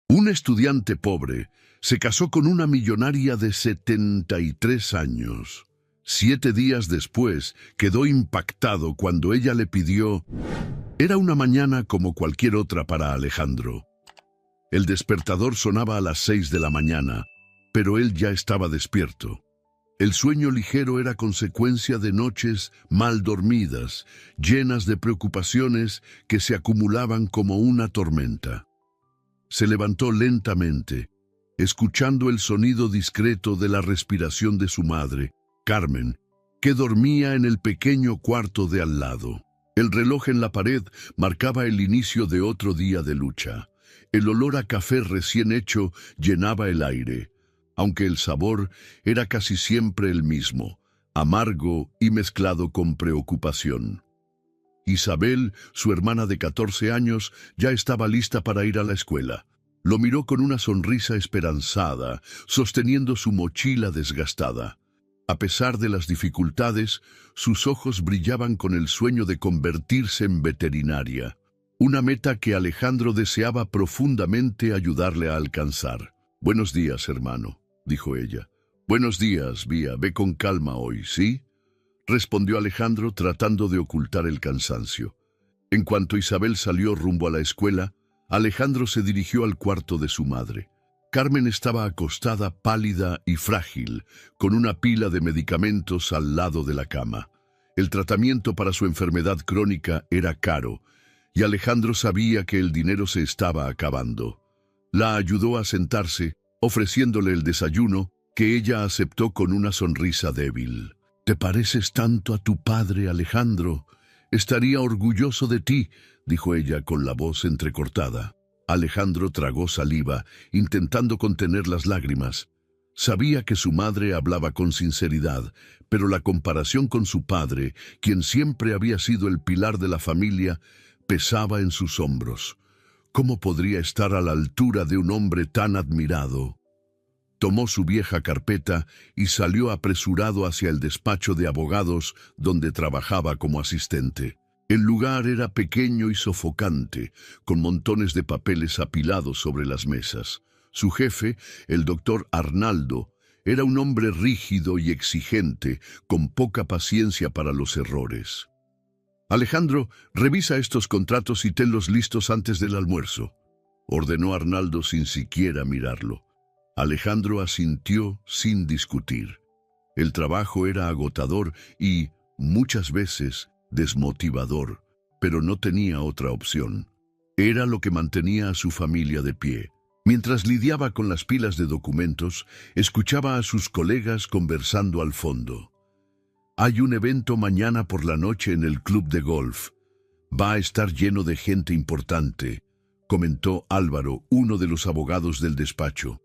Un estudiante pobre se casó con una millonaria de 73 años. 7 días después, quedó impactado cuando ella le pidió. Era una mañana como cualquier otra para Alejandro. El despertador sonaba a las 6 de la mañana, pero él ya estaba despierto. El sueño ligero era consecuencia de noches mal dormidas, llenas de preocupaciones que se acumulaban como una tormenta. Se levantó lentamente, escuchando el sonido discreto de la respiración de su madre, Carmen, que dormía en el pequeño cuarto de al lado. El reloj en la pared marcaba el inicio de otro día de lucha. El olor a café recién hecho llenaba el aire, aunque el sabor era casi siempre el mismo, amargo y mezclado con preocupación. Isabel, su hermana de 14 años, ya estaba lista para ir a la escuela. Lo miró con una sonrisa esperanzada, sosteniendo su mochila desgastada. A pesar de las dificultades, sus ojos brillaban con el sueño de convertirse en veterinaria, una meta que Alejandro deseaba profundamente ayudarle a alcanzar. «Buenos días, hermano», dijo ella. «Buenos días, Vía, ve con calma hoy, ¿sí?», respondió Alejandro tratando de ocultar el cansancio. En cuanto Isabel salió rumbo a la escuela, Alejandro se dirigió al cuarto de su madre. Carmen estaba acostada, pálida y frágil, con una pila de medicamentos al lado de la cama. El tratamiento para su enfermedad crónica era caro, y Alejandro sabía que el dinero se estaba acabando. La ayudó a sentarse, ofreciéndole el desayuno, que ella aceptó con una sonrisa débil. «Te pareces tanto a tu padre, Alejandro. Estaría orgulloso de ti», dijo ella con la voz entrecortada. Alejandro tragó saliva, intentando contener las lágrimas. Sabía que su madre hablaba con sinceridad, pero la comparación con su padre, quien siempre había sido el pilar de la familia, pesaba en sus hombros. ¿Cómo podría estar a la altura de un hombre tan admirado? Tomó su vieja carpeta y salió apresurado hacia el despacho de abogados donde trabajaba como asistente. El lugar era pequeño y sofocante, con montones de papeles apilados sobre las mesas. Su jefe, el doctor Arnaldo, era un hombre rígido y exigente, con poca paciencia para los errores. «Alejandro, revisa estos contratos y tenlos listos antes del almuerzo», ordenó Arnaldo sin siquiera mirarlo. Alejandro asintió sin discutir. El trabajo era agotador y, muchas veces, desmotivador, pero no tenía otra opción. Era lo que mantenía a su familia de pie. Mientras lidiaba con las pilas de documentos, escuchaba a sus colegas conversando al fondo. «Hay un evento mañana por la noche en el club de golf. Va a estar lleno de gente importante», comentó Álvaro, uno de los abogados del despacho.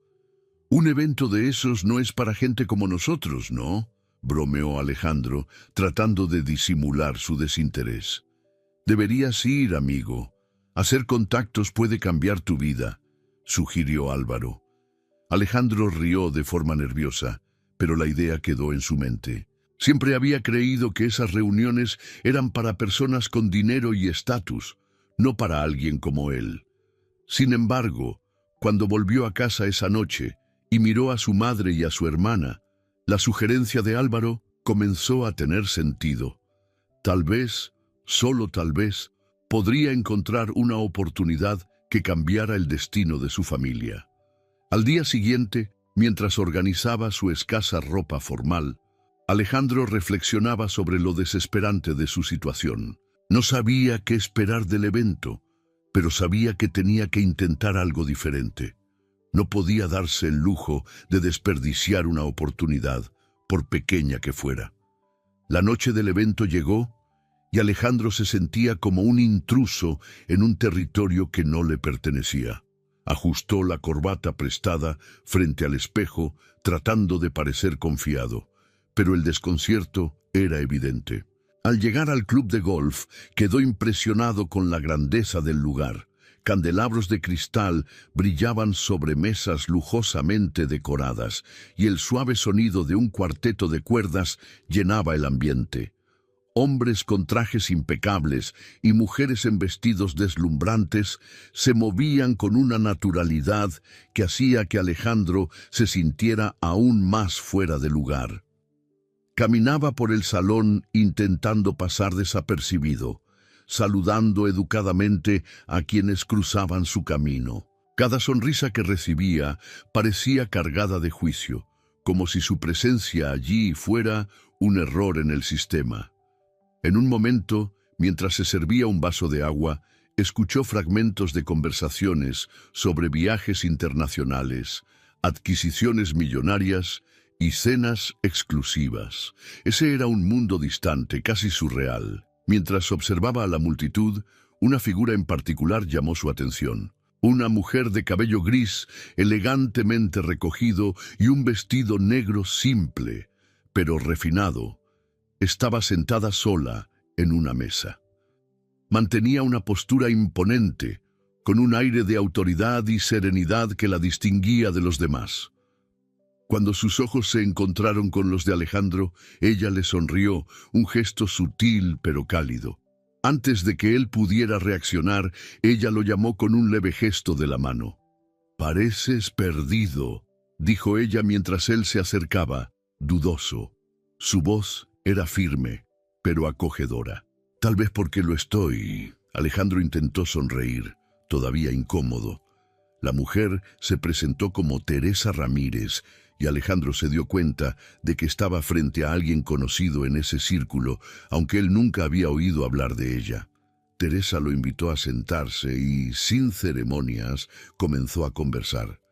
«Un evento de esos no es para gente como nosotros, ¿no?», bromeó Alejandro, tratando de disimular su desinterés. «Deberías ir, amigo. Hacer contactos puede cambiar tu vida», sugirió Álvaro. Alejandro rió de forma nerviosa, pero la idea quedó en su mente. Siempre había creído que esas reuniones eran para personas con dinero y estatus, no para alguien como él. Sin embargo, cuando volvió a casa esa noche y miró a su madre y a su hermana, la sugerencia de Álvaro comenzó a tener sentido. Tal vez, solo tal vez, podría encontrar una oportunidad que cambiara el destino de su familia. Al día siguiente, mientras organizaba su escasa ropa formal, Alejandro reflexionaba sobre lo desesperante de su situación. No sabía qué esperar del evento, pero sabía que tenía que intentar algo diferente. No podía darse el lujo de desperdiciar una oportunidad, por pequeña que fuera. La noche del evento llegó y Alejandro se sentía como un intruso en un territorio que no le pertenecía. Ajustó la corbata prestada frente al espejo, tratando de parecer confiado, pero el desconcierto era evidente. Al llegar al club de golf, quedó impresionado con la grandeza del lugar. Candelabros de cristal brillaban sobre mesas lujosamente decoradas, y el suave sonido de un cuarteto de cuerdas llenaba el ambiente. Hombres con trajes impecables y mujeres en vestidos deslumbrantes se movían con una naturalidad que hacía que Alejandro se sintiera aún más fuera de lugar. Caminaba por el salón intentando pasar desapercibido, saludando educadamente a quienes cruzaban su camino. Cada sonrisa que recibía parecía cargada de juicio, como si su presencia allí fuera un error en el sistema. En un momento, mientras se servía un vaso de agua, escuchó fragmentos de conversaciones sobre viajes internacionales, adquisiciones millonarias y cenas exclusivas. Ese era un mundo distante, casi surreal. Mientras observaba a la multitud, una figura en particular llamó su atención. Una mujer de cabello gris, elegantemente recogido y un vestido negro simple, pero refinado, estaba sentada sola en una mesa. Mantenía una postura imponente, con un aire de autoridad y serenidad que la distinguía de los demás. Cuando sus ojos se encontraron con los de Alejandro, ella le sonrió, un gesto sutil pero cálido. Antes de que él pudiera reaccionar, ella lo llamó con un leve gesto de la mano. «Pareces perdido», dijo ella mientras él se acercaba, dudoso. Su voz era firme, pero acogedora. «Tal vez porque lo estoy». Alejandro intentó sonreír, todavía incómodo. La mujer se presentó como Teresa Ramírez, y Alejandro se dio cuenta de que estaba frente a alguien conocido en ese círculo, aunque él nunca había oído hablar de ella. Teresa lo invitó a sentarse y, sin ceremonias, comenzó a conversar.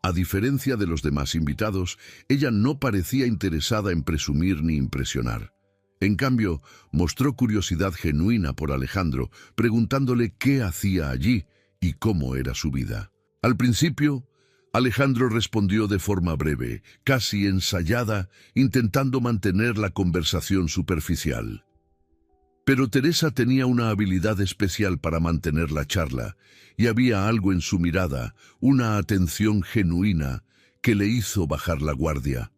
A diferencia de los demás invitados, ella no parecía interesada en presumir ni impresionar. En cambio, mostró curiosidad genuina por Alejandro, preguntándole qué hacía allí y cómo era su vida. Al principio, Alejandro respondió de forma breve, casi ensayada, intentando mantener la conversación superficial. Pero Teresa tenía una habilidad especial para mantener la charla, y había algo en su mirada, una atención genuina, que le hizo bajar la guardia.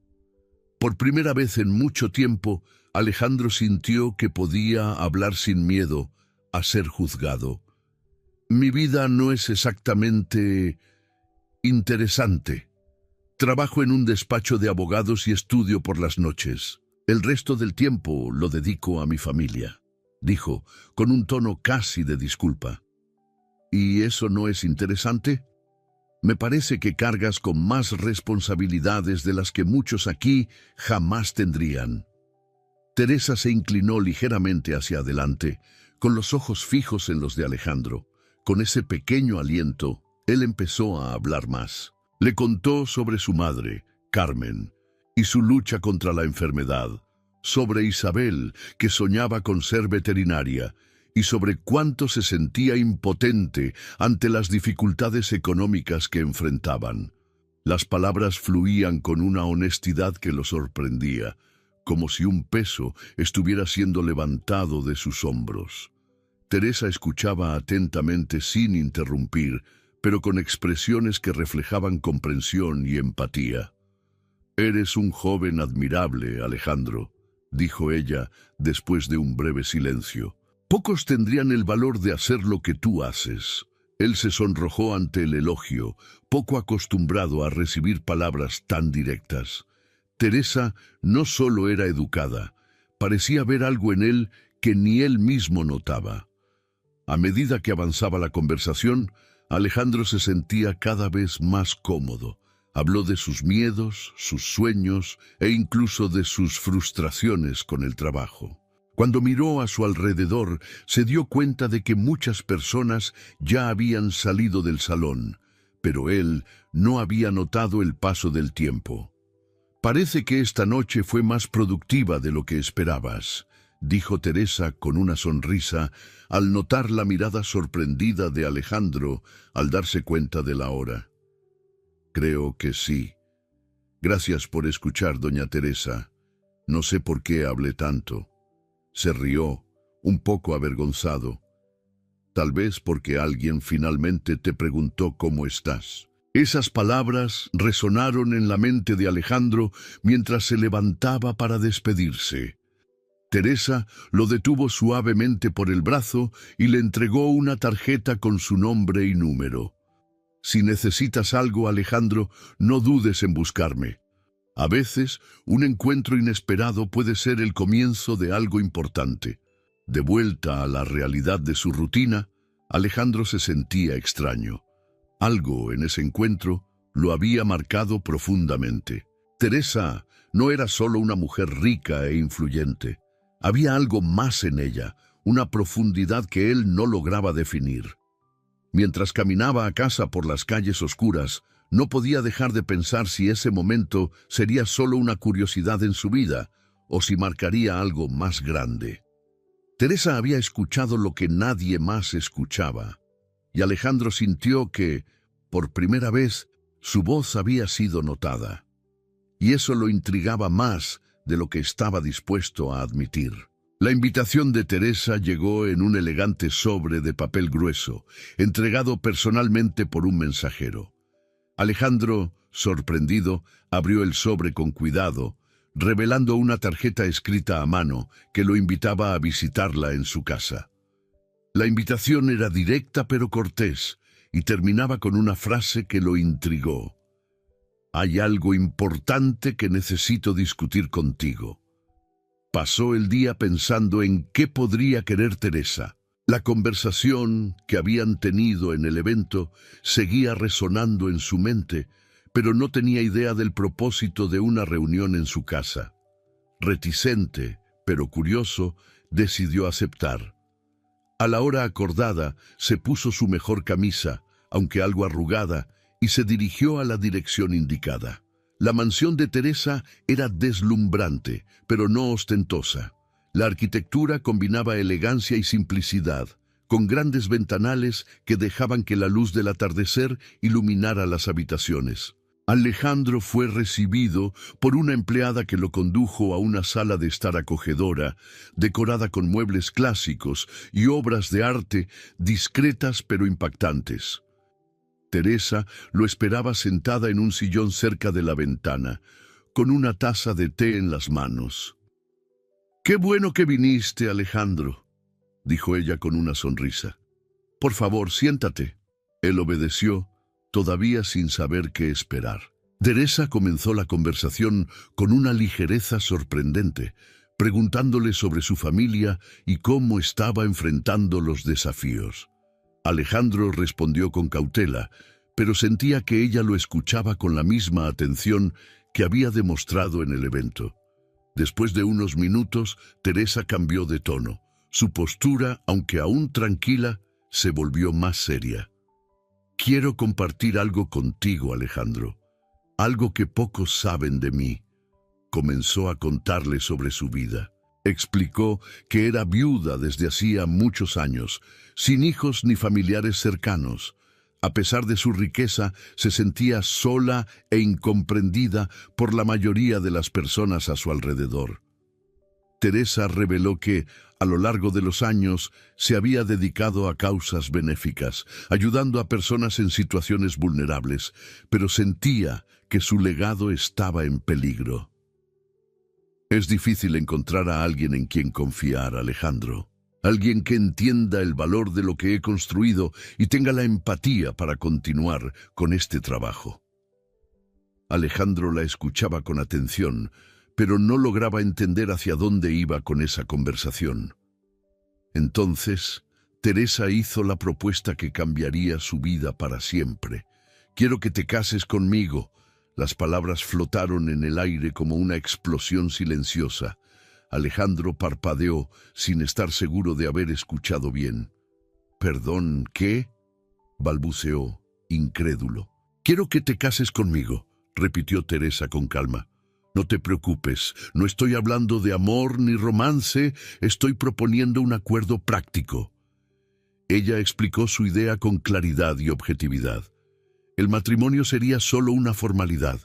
Por primera vez en mucho tiempo, Alejandro sintió que podía hablar sin miedo a ser juzgado. «Mi vida no es exactamente interesante. Trabajo en un despacho de abogados y estudio por las noches. El resto del tiempo lo dedico a mi familia», dijo, con un tono casi de disculpa. «¿Y eso no es interesante? Me parece que cargas con más responsabilidades de las que muchos aquí jamás tendrían». Teresa se inclinó ligeramente hacia adelante, con los ojos fijos en los de Alejandro. Con ese pequeño aliento, él empezó a hablar más. Le contó sobre su madre, Carmen, y su lucha contra la enfermedad, sobre Isabel, que soñaba con ser veterinaria, y sobre cuánto se sentía impotente ante las dificultades económicas que enfrentaban. Las palabras fluían con una honestidad que lo sorprendía, como si un peso estuviera siendo levantado de sus hombros. Teresa escuchaba atentamente sin interrumpir, pero con expresiones que reflejaban comprensión y empatía. «Eres un joven admirable, Alejandro», dijo ella después de un breve silencio. «Pocos tendrían el valor de hacer lo que tú haces». Él se sonrojó ante el elogio, poco acostumbrado a recibir palabras tan directas. Teresa no solo era educada, parecía ver algo en él que ni él mismo notaba. A medida que avanzaba la conversación, Alejandro se sentía cada vez más cómodo. Habló de sus miedos, sus sueños e incluso de sus frustraciones con el trabajo. Cuando miró a su alrededor, se dio cuenta de que muchas personas ya habían salido del salón, pero él no había notado el paso del tiempo. «Parece que esta noche fue más productiva de lo que esperabas», dijo Teresa con una sonrisa al notar la mirada sorprendida de Alejandro al darse cuenta de la hora. «Creo que sí. Gracias por escuchar, doña Teresa. No sé por qué hablé tanto». Se rió, un poco avergonzado. «Tal vez porque alguien finalmente te preguntó cómo estás». Esas palabras resonaron en la mente de Alejandro mientras se levantaba para despedirse. Teresa lo detuvo suavemente por el brazo y le entregó una tarjeta con su nombre y número. Si necesitas algo, Alejandro, no dudes en buscarme. A veces, un encuentro inesperado puede ser el comienzo de algo importante. De vuelta a la realidad de su rutina, Alejandro se sentía extraño. Algo en ese encuentro lo había marcado profundamente. Teresa no era solo una mujer rica e influyente. Había algo más en ella, una profundidad que él no lograba definir. Mientras caminaba a casa por las calles oscuras, no podía dejar de pensar si ese momento sería solo una curiosidad en su vida o si marcaría algo más grande. Teresa había escuchado lo que nadie más escuchaba, y Alejandro sintió que, por primera vez, su voz había sido notada. Y eso lo intrigaba más de lo que estaba dispuesto a admitir. La invitación de Teresa llegó en un elegante sobre de papel grueso, entregado personalmente por un mensajero. Alejandro, sorprendido, abrió el sobre con cuidado, revelando una tarjeta escrita a mano que lo invitaba a visitarla en su casa. La invitación era directa pero cortés y terminaba con una frase que lo intrigó. «Hay algo importante que necesito discutir contigo». Pasó el día pensando en qué podría querer Teresa. La conversación que habían tenido en el evento seguía resonando en su mente, pero no tenía idea del propósito de una reunión en su casa. Reticente, pero curioso, decidió aceptar. A la hora acordada, se puso su mejor camisa, aunque algo arrugada, y se dirigió a la dirección indicada. La mansión de Teresa era deslumbrante, pero no ostentosa. La arquitectura combinaba elegancia y simplicidad, con grandes ventanales que dejaban que la luz del atardecer iluminara las habitaciones. Alejandro fue recibido por una empleada que lo condujo a una sala de estar acogedora, decorada con muebles clásicos y obras de arte discretas pero impactantes. Teresa lo esperaba sentada en un sillón cerca de la ventana, con una taza de té en las manos. «Qué bueno que viniste, Alejandro», dijo ella con una sonrisa. «Por favor, siéntate». Él obedeció, todavía sin saber qué esperar. Teresa comenzó la conversación con una ligereza sorprendente, preguntándole sobre su familia y cómo estaba enfrentando los desafíos. Alejandro respondió con cautela, pero sentía que ella lo escuchaba con la misma atención que había demostrado en el evento. Después de unos minutos, Teresa cambió de tono. Su postura, aunque aún tranquila, se volvió más seria. «Quiero compartir algo contigo, Alejandro. Algo que pocos saben de mí». Comenzó a contarle sobre su vida. Explicó que era viuda desde hacía muchos años, sin hijos ni familiares cercanos. A pesar de su riqueza, se sentía sola e incomprendida por la mayoría de las personas a su alrededor. Teresa reveló que, a lo largo de los años, se había dedicado a causas benéficas, ayudando a personas en situaciones vulnerables, pero sentía que su legado estaba en peligro. «Es difícil encontrar a alguien en quien confiar, Alejandro. Alguien que entienda el valor de lo que he construido y tenga la empatía para continuar con este trabajo». Alejandro la escuchaba con atención, pero no lograba entender hacia dónde iba con esa conversación. Entonces, Teresa hizo la propuesta que cambiaría su vida para siempre. «Quiero que te cases conmigo». Las palabras flotaron en el aire como una explosión silenciosa. Alejandro parpadeó, sin estar seguro de haber escuchado bien. «¿Perdón, qué?», balbuceó, incrédulo. «Quiero que te cases conmigo», repitió Teresa con calma. «No te preocupes, no estoy hablando de amor ni romance, estoy proponiendo un acuerdo práctico». Ella explicó su idea con claridad y objetividad. El matrimonio sería solo una formalidad,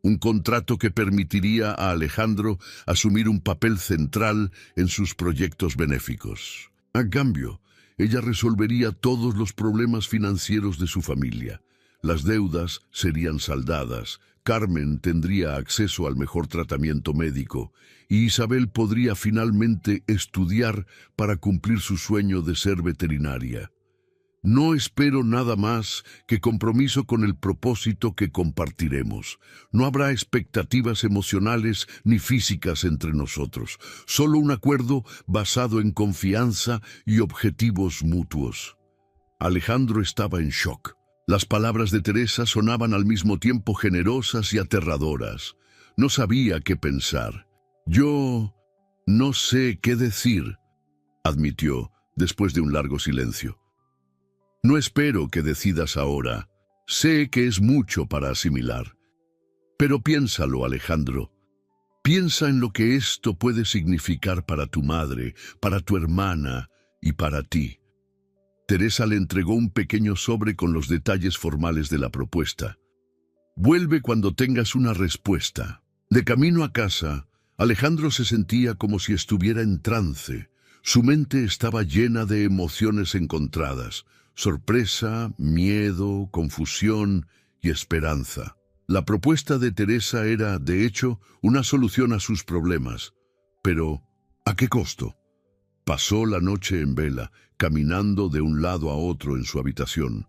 un contrato que permitiría a Alejandro asumir un papel central en sus proyectos benéficos. A cambio, ella resolvería todos los problemas financieros de su familia. Las deudas serían saldadas, Carmen tendría acceso al mejor tratamiento médico y Isabel podría finalmente estudiar para cumplir su sueño de ser veterinaria. No espero nada más que compromiso con el propósito que compartiremos. No habrá expectativas emocionales ni físicas entre nosotros, solo un acuerdo basado en confianza y objetivos mutuos. Alejandro estaba en shock. Las palabras de Teresa sonaban al mismo tiempo generosas y aterradoras. No sabía qué pensar. Yo no sé qué decir, admitió después de un largo silencio. No espero que decidas ahora. Sé que es mucho para asimilar. Pero piénsalo, Alejandro. Piensa en lo que esto puede significar para tu madre, para tu hermana y para ti. Teresa le entregó un pequeño sobre con los detalles formales de la propuesta. Vuelve cuando tengas una respuesta. De camino a casa, Alejandro se sentía como si estuviera en trance. Su mente estaba llena de emociones encontradas: sorpresa, miedo, confusión y esperanza. La propuesta de Teresa era, de hecho, una solución a sus problemas. Pero, ¿a qué costo? Pasó la noche en vela, caminando de un lado a otro en su habitación.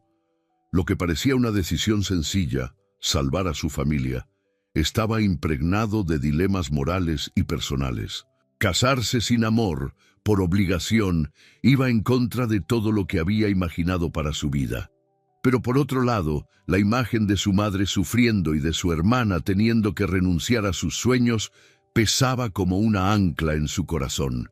Lo que parecía una decisión sencilla, salvar a su familia, estaba impregnado de dilemas morales y personales. Casarse sin amor, por obligación, iba en contra de todo lo que había imaginado para su vida. Pero por otro lado, la imagen de su madre sufriendo y de su hermana teniendo que renunciar a sus sueños pesaba como una ancla en su corazón.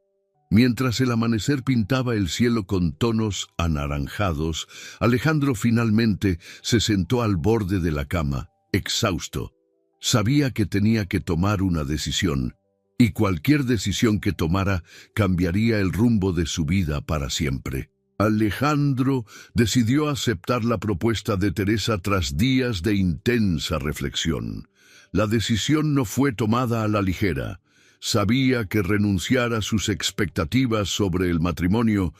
Mientras el amanecer pintaba el cielo con tonos anaranjados, Alejandro finalmente se sentó al borde de la cama, exhausto. Sabía que tenía que tomar una decisión, y cualquier decisión que tomara cambiaría el rumbo de su vida para siempre. Alejandro decidió aceptar la propuesta de Teresa tras días de intensa reflexión. La decisión no fue tomada a la ligera. Sabía que renunciar a sus expectativas sobre el matrimonio,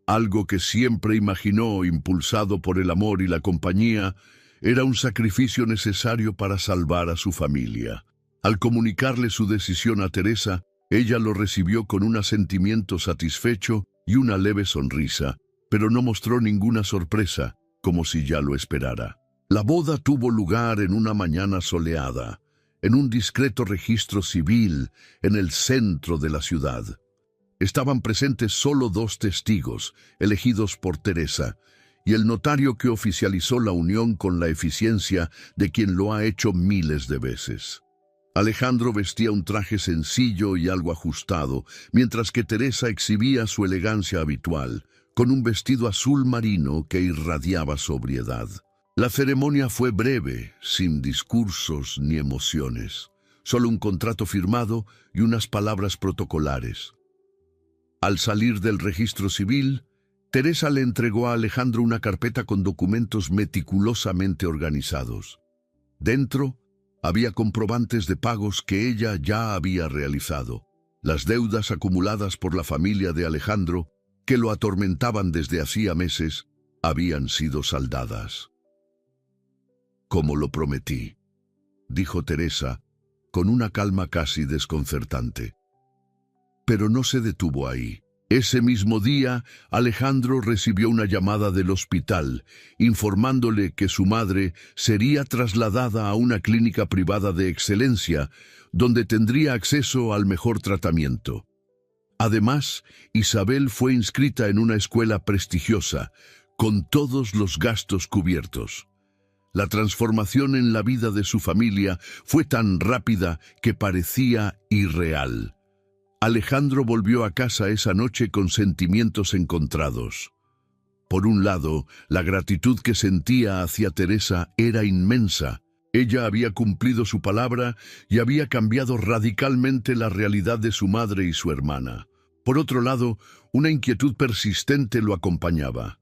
algo que siempre imaginó impulsado por el amor y la compañía, era un sacrificio necesario para salvar a su familia. Al comunicarle su decisión a Teresa, ella lo recibió con un asentimiento satisfecho y una leve sonrisa, pero no mostró ninguna sorpresa, como si ya lo esperara. La boda tuvo lugar en una mañana soleada, en un discreto registro civil en el centro de la ciudad. Estaban presentes solo 2 testigos, elegidos por Teresa, y el notario que oficializó la unión con la eficiencia de quien lo ha hecho miles de veces. Alejandro vestía un traje sencillo y algo ajustado, mientras que Teresa exhibía su elegancia habitual, con un vestido azul marino que irradiaba sobriedad. La ceremonia fue breve, sin discursos ni emociones, solo un contrato firmado y unas palabras protocolares. Al salir del registro civil, Teresa le entregó a Alejandro una carpeta con documentos meticulosamente organizados. Dentro había comprobantes de pagos que ella ya había realizado. Las deudas acumuladas por la familia de Alejandro, que lo atormentaban desde hacía meses, habían sido saldadas. «Como lo prometí», dijo Teresa, con una calma casi desconcertante. Pero no se detuvo ahí. Ese mismo día, Alejandro recibió una llamada del hospital, informándole que su madre sería trasladada a una clínica privada de excelencia, donde tendría acceso al mejor tratamiento. Además, Isabel fue inscrita en una escuela prestigiosa, con todos los gastos cubiertos. La transformación en la vida de su familia fue tan rápida que parecía irreal. Alejandro volvió a casa esa noche con sentimientos encontrados. Por un lado, la gratitud que sentía hacia Teresa era inmensa. Ella había cumplido su palabra y había cambiado radicalmente la realidad de su madre y su hermana. Por otro lado, una inquietud persistente lo acompañaba.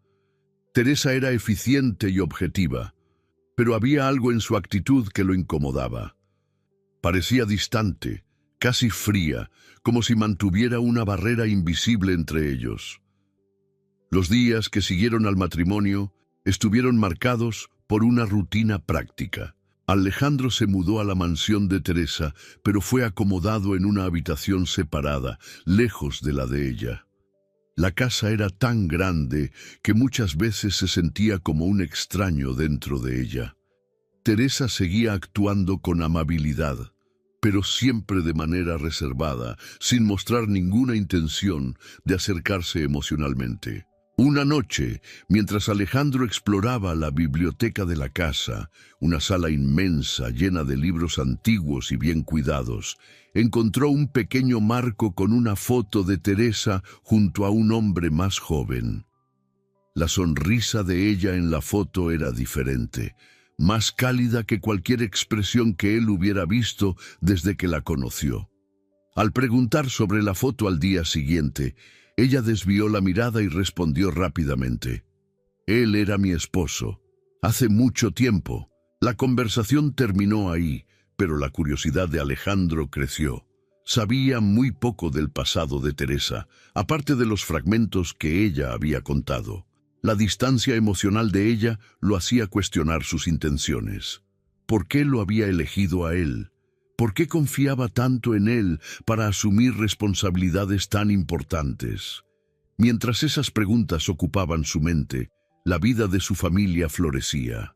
Teresa era eficiente y objetiva, pero había algo en su actitud que lo incomodaba. Parecía distante, casi fría, como si mantuviera una barrera invisible entre ellos. Los días que siguieron al matrimonio estuvieron marcados por una rutina práctica. Alejandro se mudó a la mansión de Teresa, pero fue acomodado en una habitación separada, lejos de la de ella. La casa era tan grande que muchas veces se sentía como un extraño dentro de ella. Teresa seguía actuando con amabilidad, pero siempre de manera reservada, sin mostrar ninguna intención de acercarse emocionalmente. Una noche, mientras Alejandro exploraba la biblioteca de la casa, una sala inmensa llena de libros antiguos y bien cuidados, encontró un pequeño marco con una foto de Teresa junto a un hombre más joven. La sonrisa de ella en la foto era diferente, más cálida que cualquier expresión que él hubiera visto desde que la conoció. Al preguntar sobre la foto al día siguiente, ella desvió la mirada y respondió rápidamente: «Él era mi esposo. Hace mucho tiempo». La conversación terminó ahí, pero la curiosidad de Alejandro creció. Sabía muy poco del pasado de Teresa, aparte de los fragmentos que ella había contado. La distancia emocional de ella lo hacía cuestionar sus intenciones. ¿Por qué lo había elegido a él? ¿Por qué confiaba tanto en él para asumir responsabilidades tan importantes? Mientras esas preguntas ocupaban su mente, la vida de su familia florecía.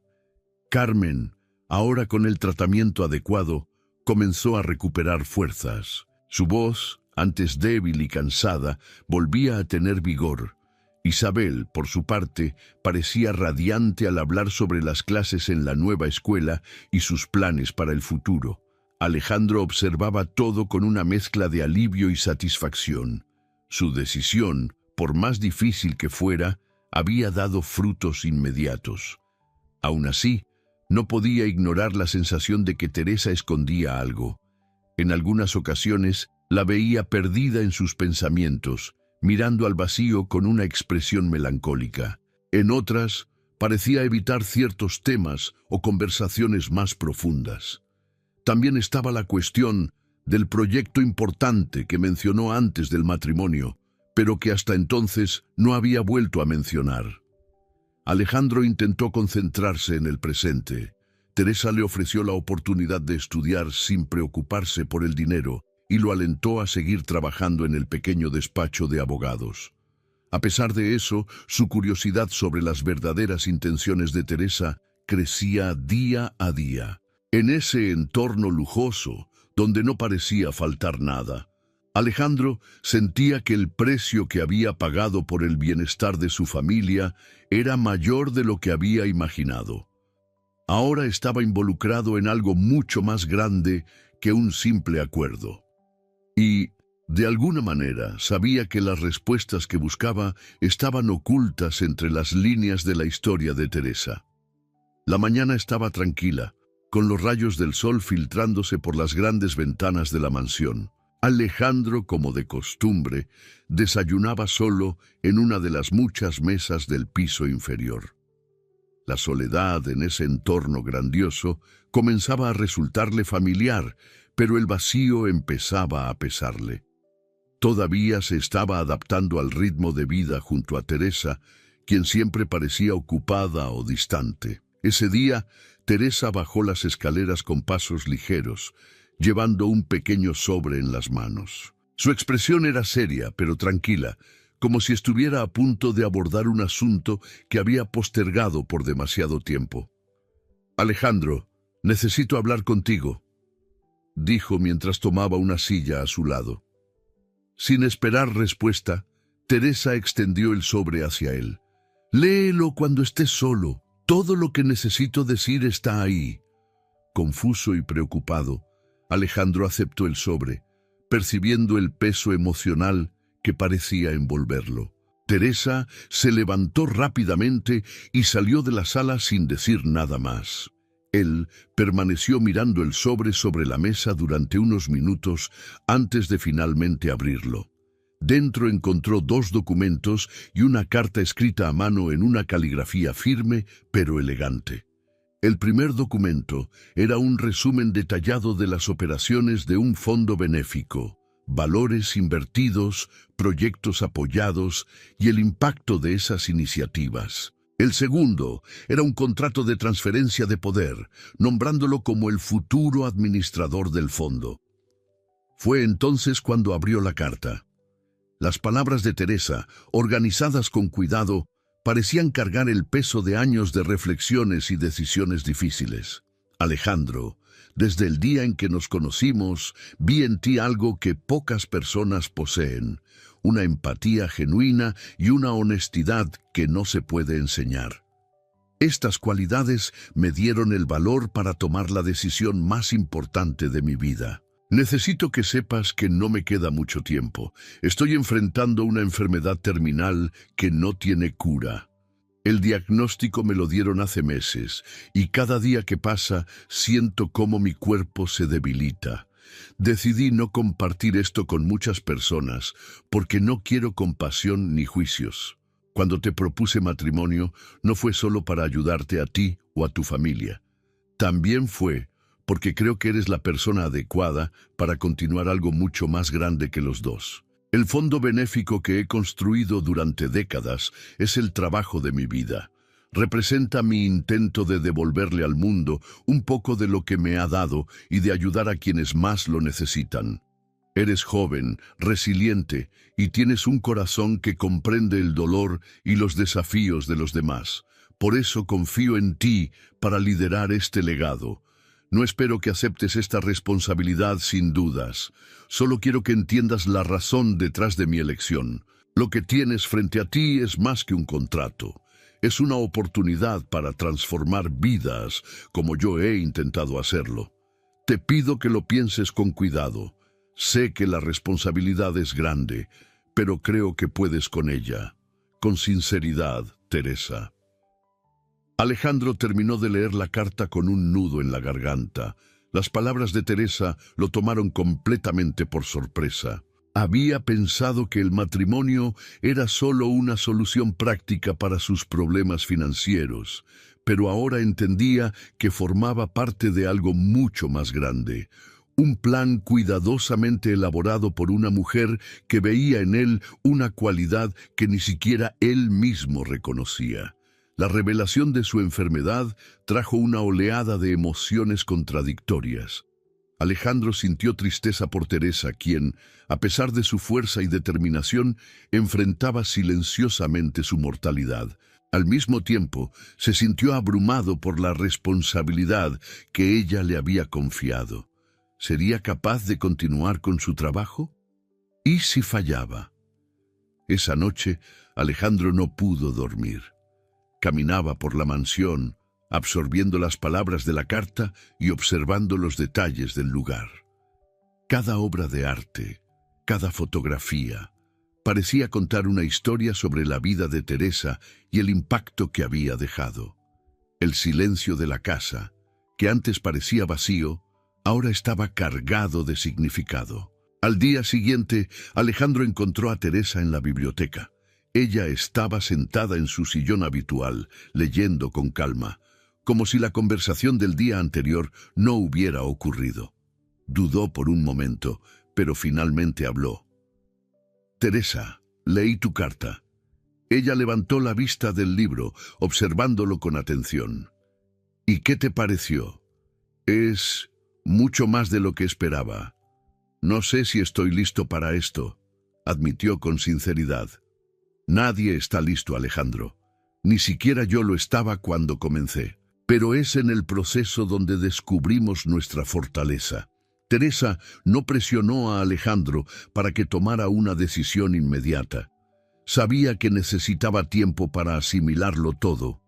Carmen, ahora con el tratamiento adecuado, comenzó a recuperar fuerzas. Su voz, antes débil y cansada, volvía a tener vigor. Isabel, por su parte, parecía radiante al hablar sobre las clases en la nueva escuela y sus planes para el futuro. Alejandro observaba todo con una mezcla de alivio y satisfacción. Su decisión, por más difícil que fuera, había dado frutos inmediatos. Aún así, no podía ignorar la sensación de que Teresa escondía algo. En algunas ocasiones, la veía perdida en sus pensamientos, mirando al vacío con una expresión melancólica. En otras, parecía evitar ciertos temas o conversaciones más profundas. También estaba la cuestión del proyecto importante que mencionó antes del matrimonio, pero que hasta entonces no había vuelto a mencionar. Alejandro intentó concentrarse en el presente. Teresa le ofreció la oportunidad de estudiar sin preocuparse por el dinero y lo alentó a seguir trabajando en el pequeño despacho de abogados. A pesar de eso, su curiosidad sobre las verdaderas intenciones de Teresa crecía día a día. En ese entorno lujoso, donde no parecía faltar nada, Alejandro sentía que el precio que había pagado por el bienestar de su familia era mayor de lo que había imaginado. Ahora estaba involucrado en algo mucho más grande que un simple acuerdo. Y, de alguna manera, sabía que las respuestas que buscaba estaban ocultas entre las líneas de la historia de Teresa. La mañana estaba tranquila, con los rayos del sol filtrándose por las grandes ventanas de la mansión. Alejandro, como de costumbre, desayunaba solo en una de las muchas mesas del piso inferior. La soledad en ese entorno grandioso comenzaba a resultarle familiar, pero el vacío empezaba a pesarle. Todavía se estaba adaptando al ritmo de vida junto a Teresa, quien siempre parecía ocupada o distante. Ese día, Teresa bajó las escaleras con pasos ligeros, llevando un pequeño sobre en las manos. Su expresión era seria, pero tranquila, como si estuviera a punto de abordar un asunto que había postergado por demasiado tiempo. «Alejandro, necesito hablar contigo», dijo mientras tomaba una silla a su lado. Sin esperar respuesta, Teresa extendió el sobre hacia él. «Léelo cuando estés solo. Todo lo que necesito decir está ahí». Confuso y preocupado, Alejandro aceptó el sobre, percibiendo el peso emocional que parecía envolverlo. Teresa se levantó rápidamente y salió de la sala sin decir nada más. Él permaneció mirando el sobre la mesa durante unos minutos antes de finalmente abrirlo. Dentro encontró 2 documentos y una carta escrita a mano en una caligrafía firme pero elegante. El primer documento era un resumen detallado de las operaciones de un fondo benéfico, valores invertidos, proyectos apoyados y el impacto de esas iniciativas. El segundo era un contrato de transferencia de poder, nombrándolo como el futuro administrador del fondo. Fue entonces cuando abrió la carta. Las palabras de Teresa, organizadas con cuidado, parecían cargar el peso de años de reflexiones y decisiones difíciles. Alejandro, desde el día en que nos conocimos, vi en ti algo que pocas personas poseen, una empatía genuina y una honestidad que no se puede enseñar. Estas cualidades me dieron el valor para tomar la decisión más importante de mi vida. Necesito que sepas que no me queda mucho tiempo. Estoy enfrentando una enfermedad terminal que no tiene cura. El diagnóstico me lo dieron hace meses y cada día que pasa siento cómo mi cuerpo se debilita. Decidí no compartir esto con muchas personas porque no quiero compasión ni juicios. Cuando te propuse matrimonio, no fue solo para ayudarte a ti o a tu familia. También fue porque creo que eres la persona adecuada para continuar algo mucho más grande que los dos. El fondo benéfico que he construido durante décadas es el trabajo de mi vida. Representa mi intento de devolverle al mundo un poco de lo que me ha dado y de ayudar a quienes más lo necesitan. Eres joven, resiliente y tienes un corazón que comprende el dolor y los desafíos de los demás. Por eso confío en ti para liderar este legado. No espero que aceptes esta responsabilidad sin dudas. Solo quiero que entiendas la razón detrás de mi elección. Lo que tienes frente a ti es más que un contrato. Es una oportunidad para transformar vidas, como yo he intentado hacerlo. Te pido que lo pienses con cuidado. Sé que la responsabilidad es grande, pero creo que puedes con ella. Con sinceridad, Teresa. Alejandro terminó de leer la carta con un nudo en la garganta. Las palabras de Teresa lo tomaron completamente por sorpresa. Había pensado que el matrimonio era solo una solución práctica para sus problemas financieros, pero ahora entendía que formaba parte de algo mucho más grande. Un plan cuidadosamente elaborado por una mujer que veía en él una cualidad que ni siquiera él mismo reconocía. La revelación de su enfermedad trajo una oleada de emociones contradictorias. Alejandro sintió tristeza por Teresa, quien, a pesar de su fuerza y determinación, enfrentaba silenciosamente su mortalidad. Al mismo tiempo, se sintió abrumado por la responsabilidad que ella le había confiado. ¿Sería capaz de continuar con su trabajo? ¿Y si fallaba? Esa noche, Alejandro no pudo dormir. Caminaba por la mansión, absorbiendo las palabras de la carta y observando los detalles del lugar. Cada obra de arte, cada fotografía, parecía contar una historia sobre la vida de Teresa y el impacto que había dejado. El silencio de la casa, que antes parecía vacío, ahora estaba cargado de significado. Al día siguiente, Alejandro encontró a Teresa en la biblioteca. Ella estaba sentada en su sillón habitual, leyendo con calma, como si la conversación del día anterior no hubiera ocurrido. Dudó por un momento, pero finalmente habló. «Teresa, leí tu carta». Ella levantó la vista del libro, observándolo con atención. «¿Y qué te pareció?» «Es mucho más de lo que esperaba. No sé si estoy listo para esto», admitió con sinceridad. «Nadie está listo, Alejandro. Ni siquiera yo lo estaba cuando comencé. Pero es en el proceso donde descubrimos nuestra fortaleza». Teresa no presionó a Alejandro para que tomara una decisión inmediata. Sabía que necesitaba tiempo para asimilarlo todo.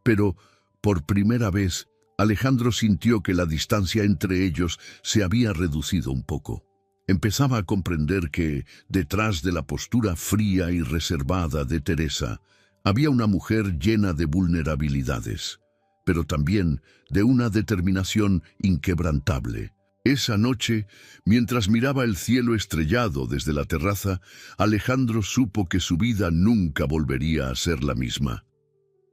Pero, por primera vez, Alejandro sintió que la distancia entre ellos se había reducido un poco. Empezaba a comprender que, detrás de la postura fría y reservada de Teresa, había una mujer llena de vulnerabilidades, pero también de una determinación inquebrantable. Esa noche, mientras miraba el cielo estrellado desde la terraza, Alejandro supo que su vida nunca volvería a ser la misma.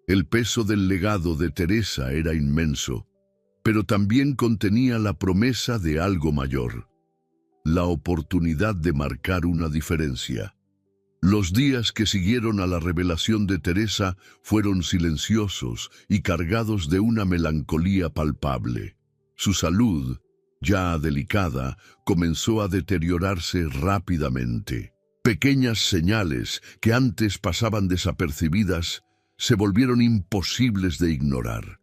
El peso del legado de Teresa era inmenso, pero también contenía la promesa de algo mayor. La oportunidad de marcar una diferencia. Los días que siguieron a la revelación de Teresa fueron silenciosos y cargados de una melancolía palpable. Su salud, ya delicada, comenzó a deteriorarse rápidamente. Pequeñas señales que antes pasaban desapercibidas se volvieron imposibles de ignorar.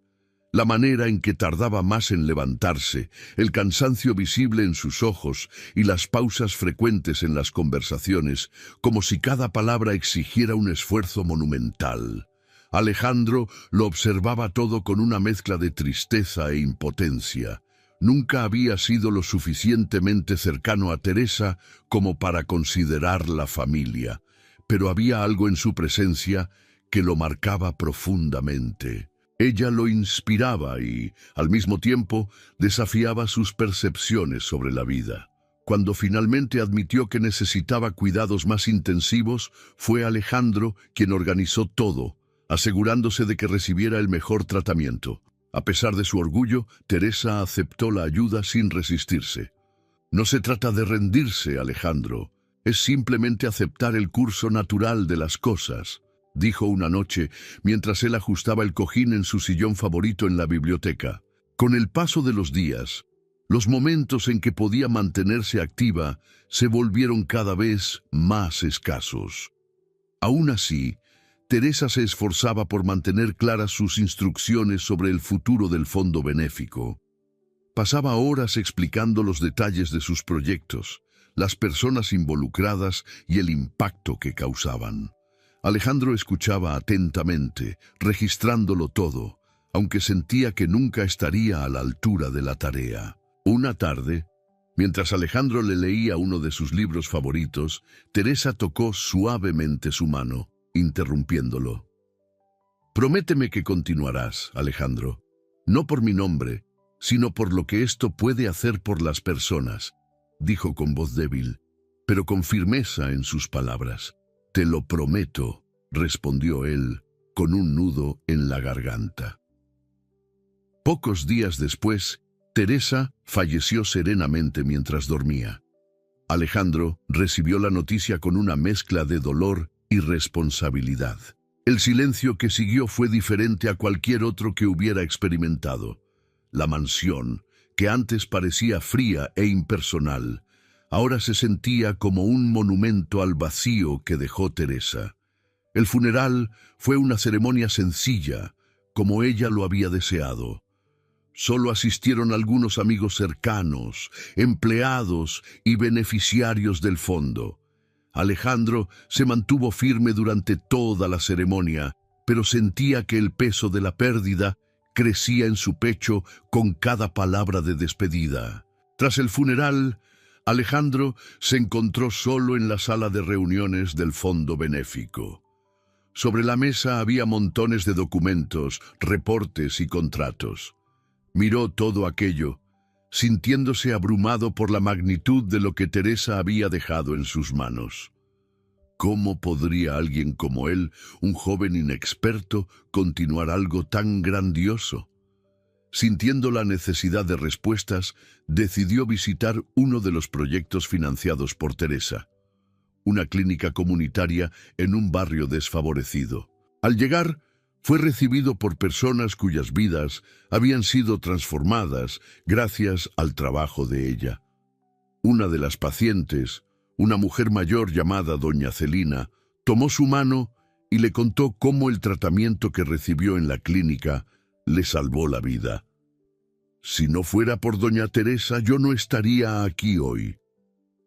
La manera en que tardaba más en levantarse, el cansancio visible en sus ojos y las pausas frecuentes en las conversaciones, como si cada palabra exigiera un esfuerzo monumental. Alejandro lo observaba todo con una mezcla de tristeza e impotencia. Nunca había sido lo suficientemente cercano a Teresa como para considerarla familia, pero había algo en su presencia que lo marcaba profundamente. Ella lo inspiraba y, al mismo tiempo, desafiaba sus percepciones sobre la vida. Cuando finalmente admitió que necesitaba cuidados más intensivos, fue Alejandro quien organizó todo, asegurándose de que recibiera el mejor tratamiento. A pesar de su orgullo, Teresa aceptó la ayuda sin resistirse. No se trata de rendirse, Alejandro. Es simplemente aceptar el curso natural de las cosas, dijo una noche mientras él ajustaba el cojín en su sillón favorito en la biblioteca. Con el paso de los días, los momentos en que podía mantenerse activa se volvieron cada vez más escasos. Aún así, Teresa se esforzaba por mantener claras sus instrucciones sobre el futuro del fondo benéfico. Pasaba horas explicando los detalles de sus proyectos, las personas involucradas y el impacto que causaban. Alejandro escuchaba atentamente, registrándolo todo, aunque sentía que nunca estaría a la altura de la tarea. Una tarde, mientras Alejandro le leía uno de sus libros favoritos, Teresa tocó suavemente su mano, interrumpiéndolo. «Prométeme que continuarás, Alejandro, no por mi nombre, sino por lo que esto puede hacer por las personas», dijo con voz débil, pero con firmeza en sus palabras. «Te lo prometo», respondió él, con un nudo en la garganta. Pocos días después, Teresa falleció serenamente mientras dormía. Alejandro recibió la noticia con una mezcla de dolor y responsabilidad. El silencio que siguió fue diferente a cualquier otro que hubiera experimentado. La mansión, que antes parecía fría e impersonal, ahora se sentía como un monumento al vacío que dejó Teresa. El funeral fue una ceremonia sencilla, como ella lo había deseado. Solo asistieron algunos amigos cercanos, empleados y beneficiarios del fondo. Alejandro se mantuvo firme durante toda la ceremonia, pero sentía que el peso de la pérdida crecía en su pecho con cada palabra de despedida. Tras el funeral, Alejandro se encontró solo en la sala de reuniones del fondo benéfico. Sobre la mesa había montones de documentos, reportes y contratos. Miró todo aquello, sintiéndose abrumado por la magnitud de lo que Teresa había dejado en sus manos. ¿Cómo podría alguien como él, un joven inexperto, continuar algo tan grandioso? Sintiendo la necesidad de respuestas, decidió visitar uno de los proyectos financiados por Teresa, una clínica comunitaria en un barrio desfavorecido. Al llegar, fue recibido por personas cuyas vidas habían sido transformadas gracias al trabajo de ella. Una de las pacientes, una mujer mayor llamada doña Celina, tomó su mano y le contó cómo el tratamiento que recibió en la clínica le salvó la vida. «Si no fuera por doña Teresa, yo no estaría aquí hoy.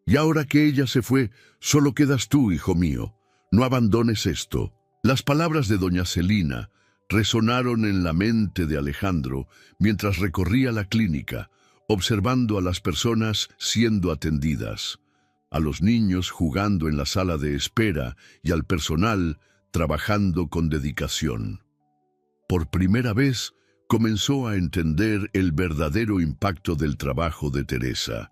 Y ahora que ella se fue, solo quedas tú, hijo mío. No abandones esto». Las palabras de doña Celina resonaron en la mente de Alejandro mientras recorría la clínica, observando a las personas siendo atendidas, a los niños jugando en la sala de espera y al personal trabajando con dedicación. Por primera vez, comenzó a entender el verdadero impacto del trabajo de Teresa.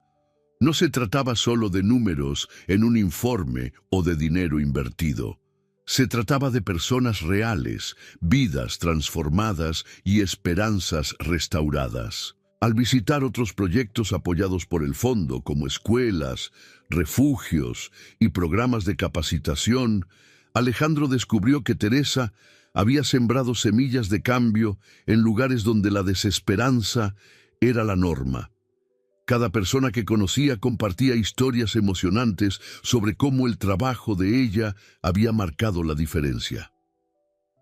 No se trataba solo de números en un informe o de dinero invertido. Se trataba de personas reales, vidas transformadas y esperanzas restauradas. Al visitar otros proyectos apoyados por el fondo, como escuelas, refugios y programas de capacitación, Alejandro descubrió que Teresa había sembrado semillas de cambio en lugares donde la desesperanza era la norma. Cada persona que conocía compartía historias emocionantes sobre cómo el trabajo de ella había marcado la diferencia.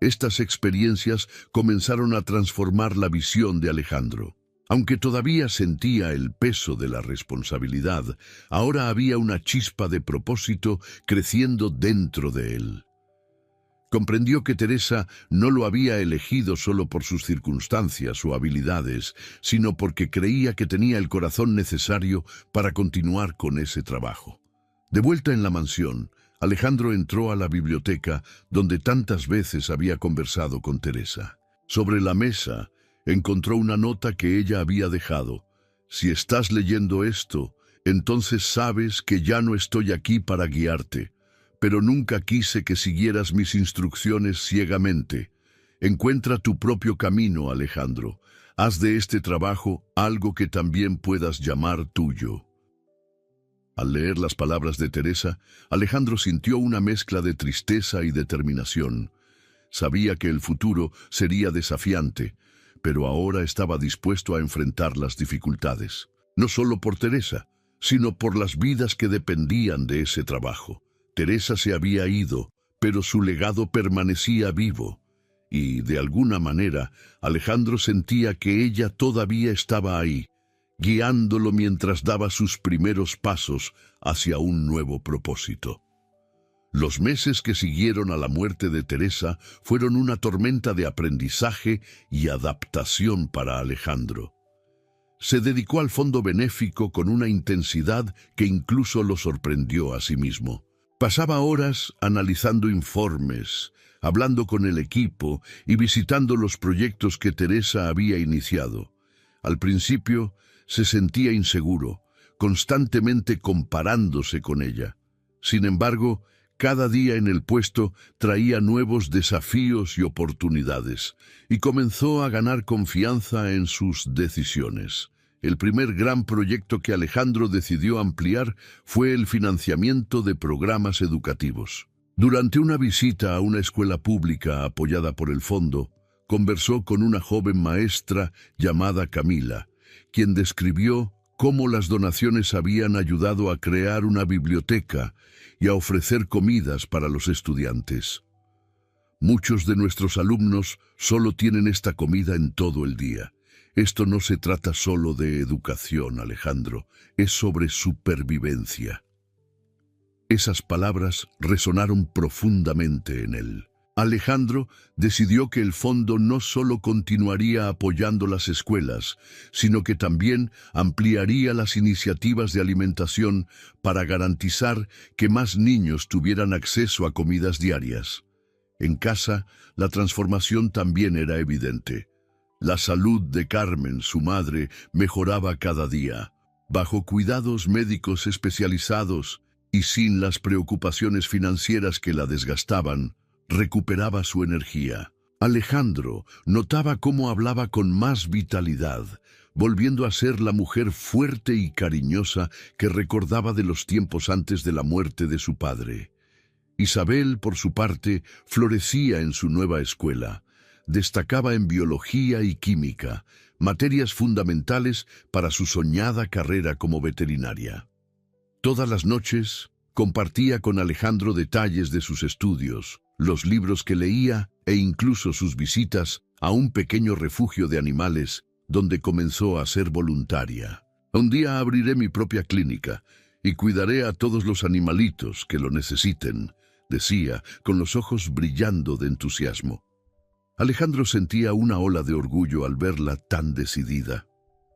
Estas experiencias comenzaron a transformar la visión de Alejandro. Aunque todavía sentía el peso de la responsabilidad, ahora había una chispa de propósito creciendo dentro de él. Comprendió que Teresa no lo había elegido solo por sus circunstancias o habilidades, sino porque creía que tenía el corazón necesario para continuar con ese trabajo. De vuelta en la mansión, Alejandro entró a la biblioteca donde tantas veces había conversado con Teresa. Sobre la mesa, encontró una nota que ella había dejado. Si estás leyendo esto, entonces sabes que ya no estoy aquí para guiarte, pero nunca quise que siguieras mis instrucciones ciegamente. Encuentra tu propio camino, Alejandro. Haz de este trabajo algo que también puedas llamar tuyo. Al leer las palabras de Teresa, Alejandro sintió una mezcla de tristeza y determinación. Sabía que el futuro sería desafiante, pero ahora estaba dispuesto a enfrentar las dificultades, no solo por Teresa, sino por las vidas que dependían de ese trabajo. Teresa se había ido, pero su legado permanecía vivo, y, de alguna manera, Alejandro sentía que ella todavía estaba ahí, guiándolo mientras daba sus primeros pasos hacia un nuevo propósito. Los meses que siguieron a la muerte de Teresa fueron una tormenta de aprendizaje y adaptación para Alejandro. Se dedicó al fondo benéfico con una intensidad que incluso lo sorprendió a sí mismo. Pasaba horas analizando informes, hablando con el equipo y visitando los proyectos que Teresa había iniciado. Al principio se sentía inseguro, constantemente comparándose con ella. Sin embargo, cada día en el puesto traía nuevos desafíos y oportunidades, y comenzó a ganar confianza en sus decisiones. El primer gran proyecto que Alejandro decidió ampliar fue el financiamiento de programas educativos. Durante una visita a una escuela pública apoyada por el fondo, conversó con una joven maestra llamada Camila, quien describió cómo las donaciones habían ayudado a crear una biblioteca y a ofrecer comidas para los estudiantes. Muchos de nuestros alumnos solo tienen esta comida en todo el día. Esto no se trata solo de educación, Alejandro, es sobre supervivencia. Esas palabras resonaron profundamente en él. Alejandro decidió que el fondo no solo continuaría apoyando las escuelas, sino que también ampliaría las iniciativas de alimentación para garantizar que más niños tuvieran acceso a comidas diarias. En casa, la transformación también era evidente. La salud de Carmen, su madre, mejoraba cada día. Bajo cuidados médicos especializados y sin las preocupaciones financieras que la desgastaban, recuperaba su energía. Alejandro notaba cómo hablaba con más vitalidad, volviendo a ser la mujer fuerte y cariñosa que recordaba de los tiempos antes de la muerte de su padre. Isabel, por su parte, florecía en su nueva escuela. Destacaba en biología y química, materias fundamentales para su soñada carrera como veterinaria. Todas las noches compartía con Alejandro detalles de sus estudios, los libros que leía e incluso sus visitas a un pequeño refugio de animales donde comenzó a ser voluntaria. Un día abriré mi propia clínica y cuidaré a todos los animalitos que lo necesiten, decía, con los ojos brillando de entusiasmo. Alejandro sentía una ola de orgullo al verla tan decidida.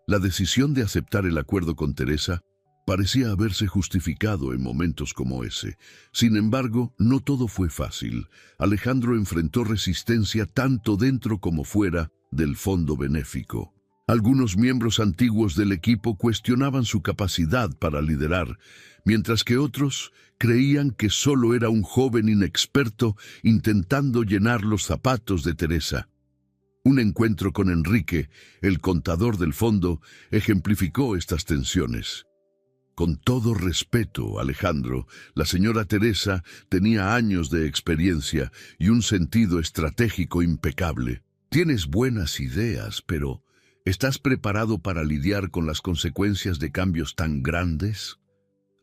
La decisión de aceptar el acuerdo con Teresa parecía haberse justificado en momentos como ese. Sin embargo, no todo fue fácil. Alejandro enfrentó resistencia tanto dentro como fuera del fondo benéfico. Algunos miembros antiguos del equipo cuestionaban su capacidad para liderar, mientras que otros creían que solo era un joven inexperto intentando llenar los zapatos de Teresa. Un encuentro con Enrique, el contador del fondo, ejemplificó estas tensiones. Con todo respeto, Alejandro, la señora Teresa tenía años de experiencia y un sentido estratégico impecable. Tienes buenas ideas, pero ¿estás preparado para lidiar con las consecuencias de cambios tan grandes?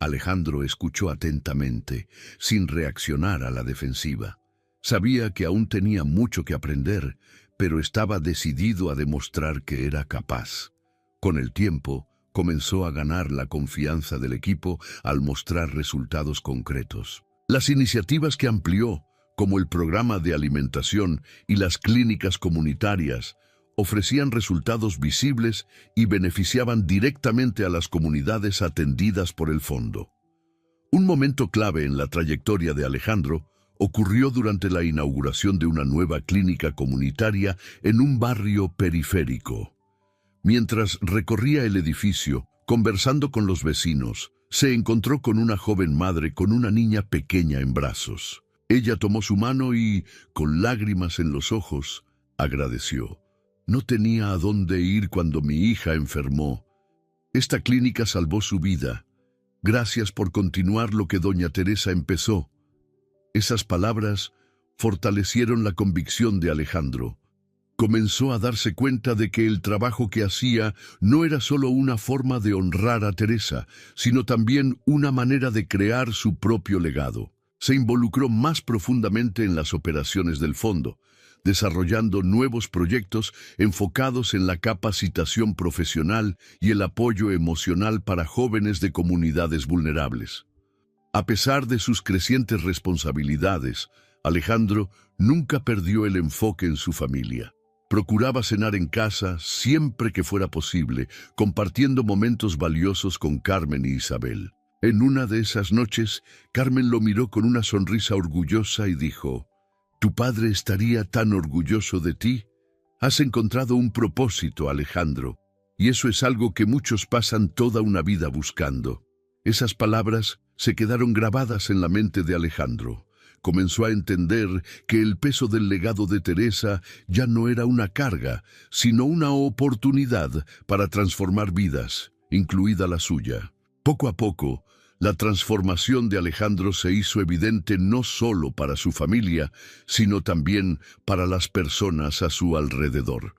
Alejandro escuchó atentamente, sin reaccionar a la defensiva. Sabía que aún tenía mucho que aprender, pero estaba decidido a demostrar que era capaz. Con el tiempo, comenzó a ganar la confianza del equipo al mostrar resultados concretos. Las iniciativas que amplió, como el programa de alimentación y las clínicas comunitarias, ofrecían resultados visibles y beneficiaban directamente a las comunidades atendidas por el fondo. Un momento clave en la trayectoria de Alejandro ocurrió durante la inauguración de una nueva clínica comunitaria en un barrio periférico. Mientras recorría el edificio, conversando con los vecinos, se encontró con una joven madre con una niña pequeña en brazos. Ella tomó su mano y, con lágrimas en los ojos, agradeció. No tenía a dónde ir cuando mi hija enfermó. Esta clínica salvó su vida. Gracias por continuar lo que doña Teresa empezó. Esas palabras fortalecieron la convicción de Alejandro. Comenzó a darse cuenta de que el trabajo que hacía no era solo una forma de honrar a Teresa, sino también una manera de crear su propio legado. Se involucró más profundamente en las operaciones del fondo, desarrollando nuevos proyectos enfocados en la capacitación profesional y el apoyo emocional para jóvenes de comunidades vulnerables. A pesar de sus crecientes responsabilidades, Alejandro nunca perdió el enfoque en su familia. Procuraba cenar en casa siempre que fuera posible, compartiendo momentos valiosos con Carmen y Isabel. En una de esas noches, Carmen lo miró con una sonrisa orgullosa y dijo: «Tu padre estaría tan orgulloso de ti. Has encontrado un propósito, Alejandro, y eso es algo que muchos pasan toda una vida buscando». Esas palabras se quedaron grabadas en la mente de Alejandro. Comenzó a entender que el peso del legado de Teresa ya no era una carga, sino una oportunidad para transformar vidas, incluida la suya. Poco a poco, la transformación de Alejandro se hizo evidente no solo para su familia, sino también para las personas a su alrededor.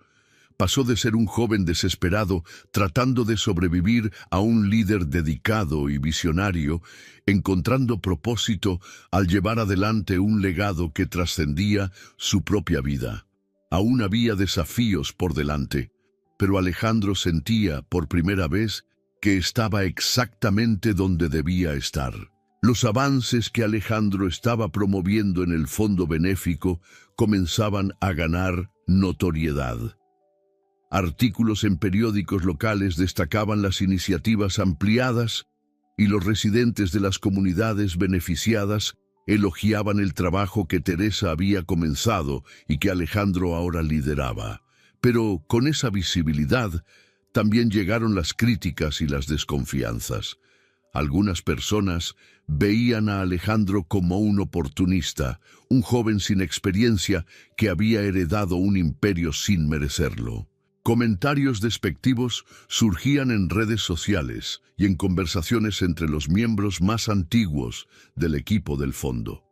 Pasó de ser un joven desesperado tratando de sobrevivir a un líder dedicado y visionario, encontrando propósito al llevar adelante un legado que trascendía su propia vida. Aún había desafíos por delante, pero Alejandro sentía por primera vez que estaba exactamente donde debía estar. Los avances que Alejandro estaba promoviendo en el fondo benéfico comenzaban a ganar notoriedad. Artículos en periódicos locales destacaban las iniciativas ampliadas y los residentes de las comunidades beneficiadas elogiaban el trabajo que Teresa había comenzado y que Alejandro ahora lideraba. Pero con esa visibilidad también llegaron las críticas y las desconfianzas. Algunas personas veían a Alejandro como un oportunista, un joven sin experiencia que había heredado un imperio sin merecerlo. Comentarios despectivos surgían en redes sociales y en conversaciones entre los miembros más antiguos del equipo del fondo.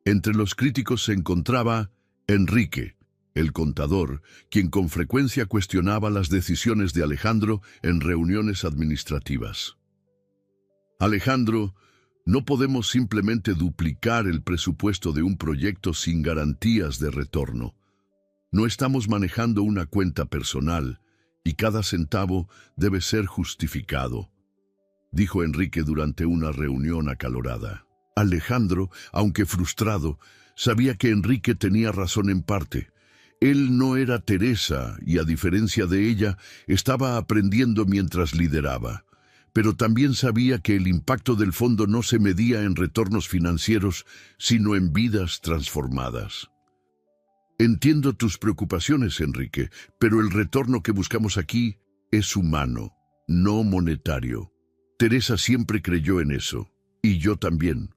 Entre los críticos se encontraba Enrique, el contador, quien con frecuencia cuestionaba las decisiones de Alejandro en reuniones administrativas. «Alejandro, no podemos simplemente duplicar el presupuesto de un proyecto sin garantías de retorno. No estamos manejando una cuenta personal y cada centavo debe ser justificado», dijo Enrique durante una reunión acalorada. Alejandro, aunque frustrado, sabía que Enrique tenía razón en parte. Él no era Teresa y, a diferencia de ella, estaba aprendiendo mientras lideraba. Pero también sabía que el impacto del fondo no se medía en retornos financieros, sino en vidas transformadas. «Entiendo tus preocupaciones, Enrique, pero el retorno que buscamos aquí es humano, no monetario. Teresa siempre creyó en eso, y yo también.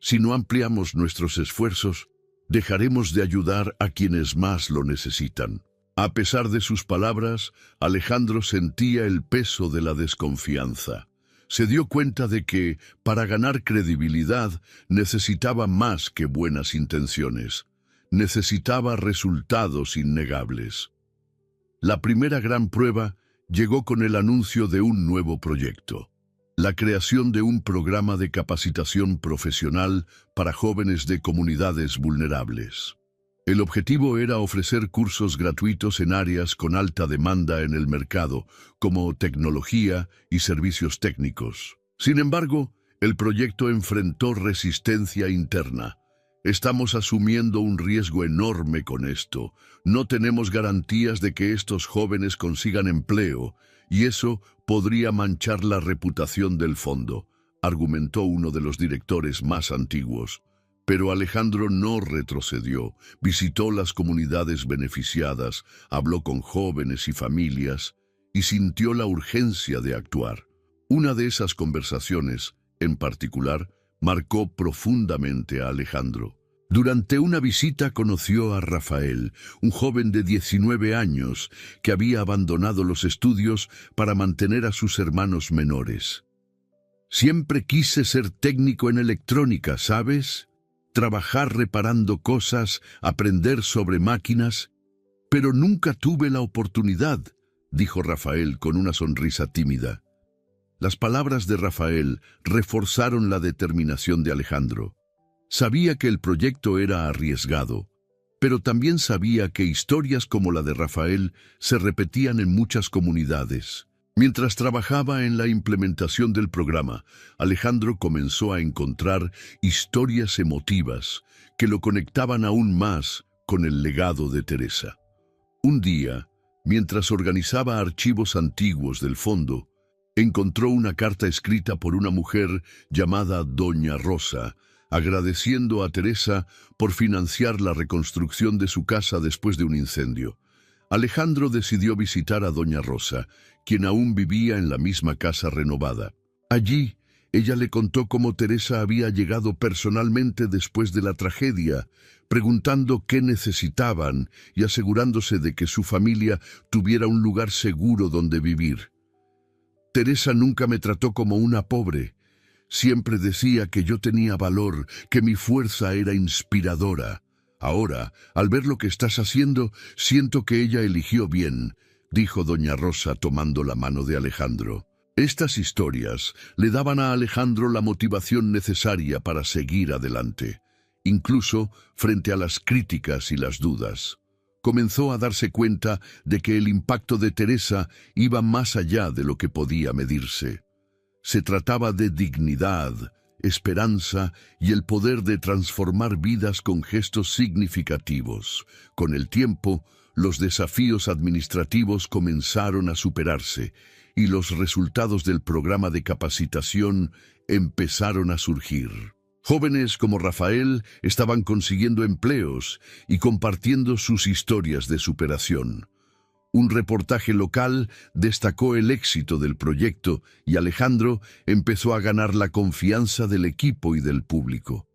Si no ampliamos nuestros esfuerzos, dejaremos de ayudar a quienes más lo necesitan». A pesar de sus palabras, Alejandro sentía el peso de la desconfianza. Se dio cuenta de que, para ganar credibilidad, necesitaba más que buenas intenciones. Necesitaba resultados innegables. La primera gran prueba llegó con el anuncio de un nuevo proyecto: la creación de un programa de capacitación profesional para jóvenes de comunidades vulnerables. El objetivo era ofrecer cursos gratuitos en áreas con alta demanda en el mercado, como tecnología y servicios técnicos. Sin embargo, el proyecto enfrentó resistencia interna. Estamos asumiendo un riesgo enorme con esto. No tenemos garantías de que estos jóvenes consigan empleo, y eso podría manchar la reputación del fondo, argumentó uno de los directores más antiguos. Pero Alejandro no retrocedió. Visitó las comunidades beneficiadas, habló con jóvenes y familias, y sintió la urgencia de actuar. Una de esas conversaciones, en particular, marcó profundamente a Alejandro. Durante una visita conoció a Rafael, un joven de 19 años que había abandonado los estudios para mantener a sus hermanos menores. «Siempre quise ser técnico en electrónica, ¿sabes? Trabajar reparando cosas, aprender sobre máquinas, pero nunca tuve la oportunidad», dijo Rafael con una sonrisa tímida. Las palabras de Rafael reforzaron la determinación de Alejandro. Sabía que el proyecto era arriesgado, pero también sabía que historias como la de Rafael se repetían en muchas comunidades. Mientras trabajaba en la implementación del programa, Alejandro comenzó a encontrar historias emotivas que lo conectaban aún más con el legado de Teresa. Un día, mientras organizaba archivos antiguos del fondo, encontró una carta escrita por una mujer llamada Doña Rosa, agradeciendo a Teresa por financiar la reconstrucción de su casa después de un incendio. Alejandro decidió visitar a Doña Rosa, quien aún vivía en la misma casa renovada. Allí, ella le contó cómo Teresa había llegado personalmente después de la tragedia, preguntando qué necesitaban y asegurándose de que su familia tuviera un lugar seguro donde vivir. «Teresa nunca me trató como una pobre. Siempre decía que yo tenía valor, que mi fuerza era inspiradora. Ahora, al ver lo que estás haciendo, siento que ella eligió bien», dijo Doña Rosa tomando la mano de Alejandro. Estas historias le daban a Alejandro la motivación necesaria para seguir adelante, incluso frente a las críticas y las dudas. Comenzó a darse cuenta de que el impacto de Teresa iba más allá de lo que podía medirse. Se trataba de dignidad, esperanza y el poder de transformar vidas con gestos significativos. Con el tiempo, los desafíos administrativos comenzaron a superarse y los resultados del programa de capacitación empezaron a surgir. Jóvenes como Rafael estaban consiguiendo empleos y compartiendo sus historias de superación. Un reportaje local destacó el éxito del proyecto y Alejandro empezó a ganar la confianza del equipo y del público.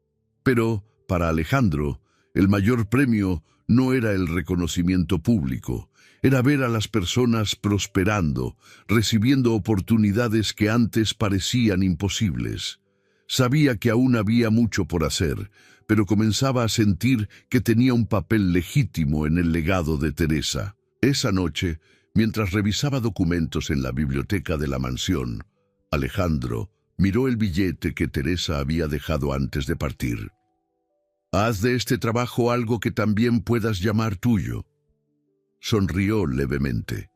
Pero, para Alejandro, el mayor premio no era el reconocimiento público, era ver a las personas prosperando, recibiendo oportunidades que antes parecían imposibles. Sabía que aún había mucho por hacer, pero comenzaba a sentir que tenía un papel legítimo en el legado de Teresa. Esa noche, mientras revisaba documentos en la biblioteca de la mansión, Alejandro miró el billete que Teresa había dejado antes de partir. «Haz de este trabajo algo que también puedas llamar tuyo». Sonrió levemente.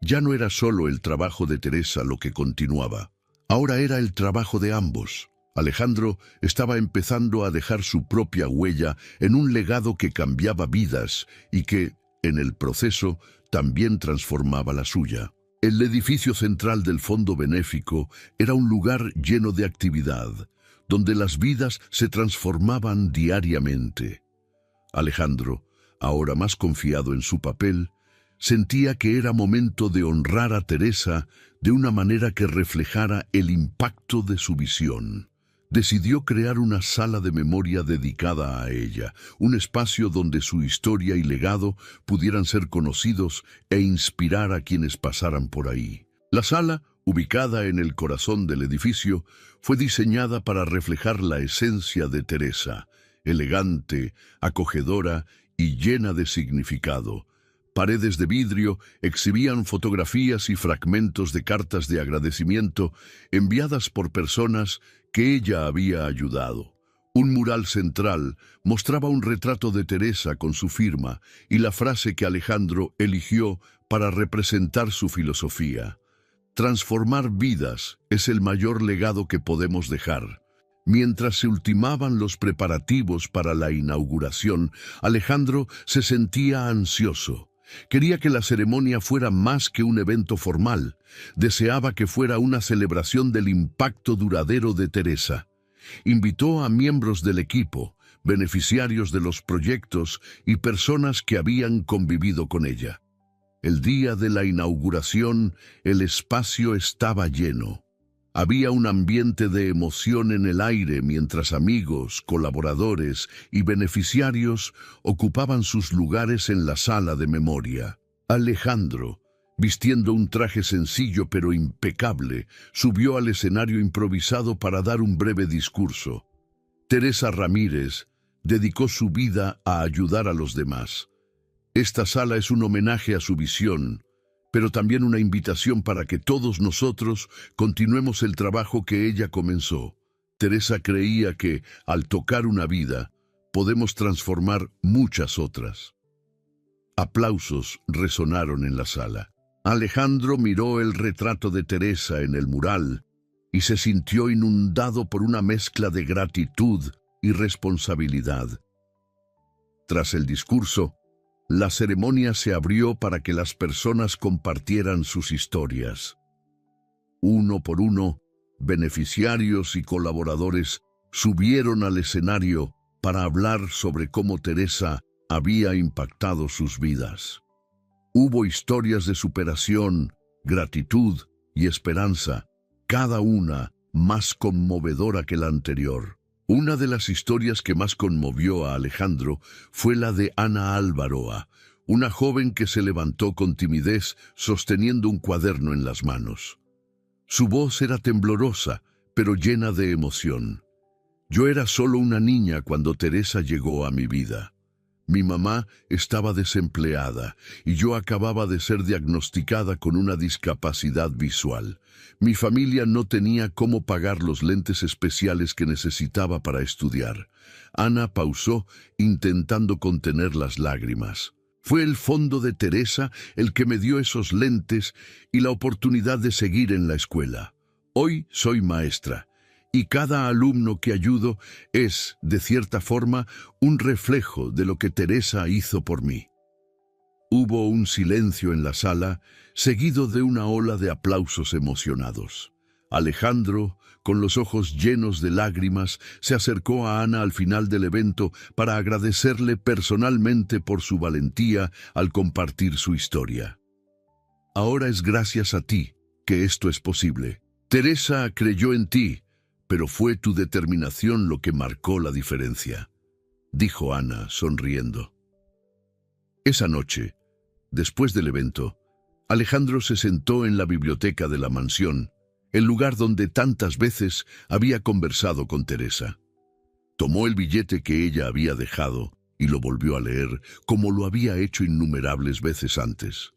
Ya no era solo el trabajo de Teresa lo que continuaba. Ahora era el trabajo de ambos. Alejandro estaba empezando a dejar su propia huella en un legado que cambiaba vidas y que, en el proceso, también transformaba la suya. El edificio central del Fondo Benéfico era un lugar lleno de actividad, donde las vidas se transformaban diariamente. Alejandro, ahora más confiado en su papel, sentía que era momento de honrar a Teresa de una manera que reflejara el impacto de su visión. decidió crear una sala de memoria dedicada a ella, un espacio donde su historia y legado pudieran ser conocidos e inspirar a quienes pasaran por ahí. La sala, ubicada en el corazón del edificio, fue diseñada para reflejar la esencia de Teresa, elegante, acogedora y llena de significado. Paredes de vidrio exhibían fotografías y fragmentos de cartas de agradecimiento enviadas por personas que ella había ayudado. Un mural central mostraba un retrato de Teresa con su firma y la frase que Alejandro eligió para representar su filosofía. Transformar vidas es el mayor legado que podemos dejar. Mientras se ultimaban los preparativos para la inauguración, Alejandro se sentía ansioso. Quería que la ceremonia fuera más que un evento formal. Deseaba que fuera una celebración del impacto duradero de Teresa. Invitó a miembros del equipo, beneficiarios de los proyectos y personas que habían convivido con ella. El día de la inauguración, el espacio estaba lleno. Había un ambiente de emoción en el aire mientras amigos, colaboradores y beneficiarios ocupaban sus lugares en la sala de memoria. Alejandro, vistiendo un traje sencillo pero impecable, subió al escenario improvisado para dar un breve discurso. Teresa Ramírez dedicó su vida a ayudar a los demás. Esta sala es un homenaje a su visión, pero también una invitación para que todos nosotros continuemos el trabajo que ella comenzó. Teresa creía que, al tocar una vida, podemos transformar muchas otras. Aplausos resonaron en la sala. Alejandro miró el retrato de Teresa en el mural y se sintió inundado por una mezcla de gratitud y responsabilidad. Tras el discurso, la ceremonia se abrió para que las personas compartieran sus historias. Uno por uno, beneficiarios y colaboradores subieron al escenario para hablar sobre cómo Teresa había impactado sus vidas. Hubo historias de superación, gratitud y esperanza, cada una más conmovedora que la anterior. Una de las historias que más conmovió a Alejandro fue la de Ana Alvaroa, una joven que se levantó con timidez sosteniendo un cuaderno en las manos. Su voz era temblorosa, pero llena de emoción. Yo era solo una niña cuando Teresa llegó a mi vida. Mi mamá estaba desempleada y yo acababa de ser diagnosticada con una discapacidad visual. Mi familia no tenía cómo pagar los lentes especiales que necesitaba para estudiar. Ana pausó, intentando contener las lágrimas. Fue el fondo de Teresa el que me dio esos lentes y la oportunidad de seguir en la escuela. Hoy soy maestra. Y cada alumno que ayudo es, de cierta forma, un reflejo de lo que Teresa hizo por mí. Hubo un silencio en la sala, seguido de una ola de aplausos emocionados. Alejandro, con los ojos llenos de lágrimas, se acercó a Ana al final del evento para agradecerle personalmente por su valentía al compartir su historia. Ahora es gracias a ti que esto es posible. Teresa creyó en ti, pero fue tu determinación lo que marcó la diferencia, dijo Ana, sonriendo. Esa noche, después del evento, Alejandro se sentó en la biblioteca de la mansión, el lugar donde tantas veces había conversado con Teresa. Tomó el billete que ella había dejado y lo volvió a leer, como lo había hecho innumerables veces antes.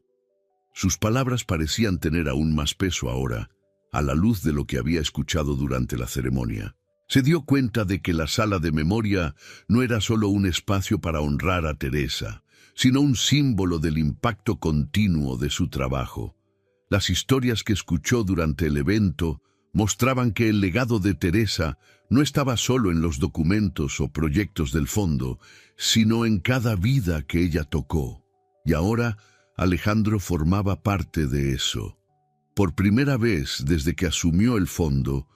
Sus palabras parecían tener aún más peso ahora, a la luz de lo que había escuchado durante la ceremonia. Se dio cuenta de que la sala de memoria no era solo un espacio para honrar a Teresa, sino un símbolo del impacto continuo de su trabajo. Las historias que escuchó durante el evento mostraban que el legado de Teresa no estaba solo en los documentos o proyectos del fondo, sino en cada vida que ella tocó. Y ahora Alejandro formaba parte de eso. Por primera vez desde que asumió el fondo,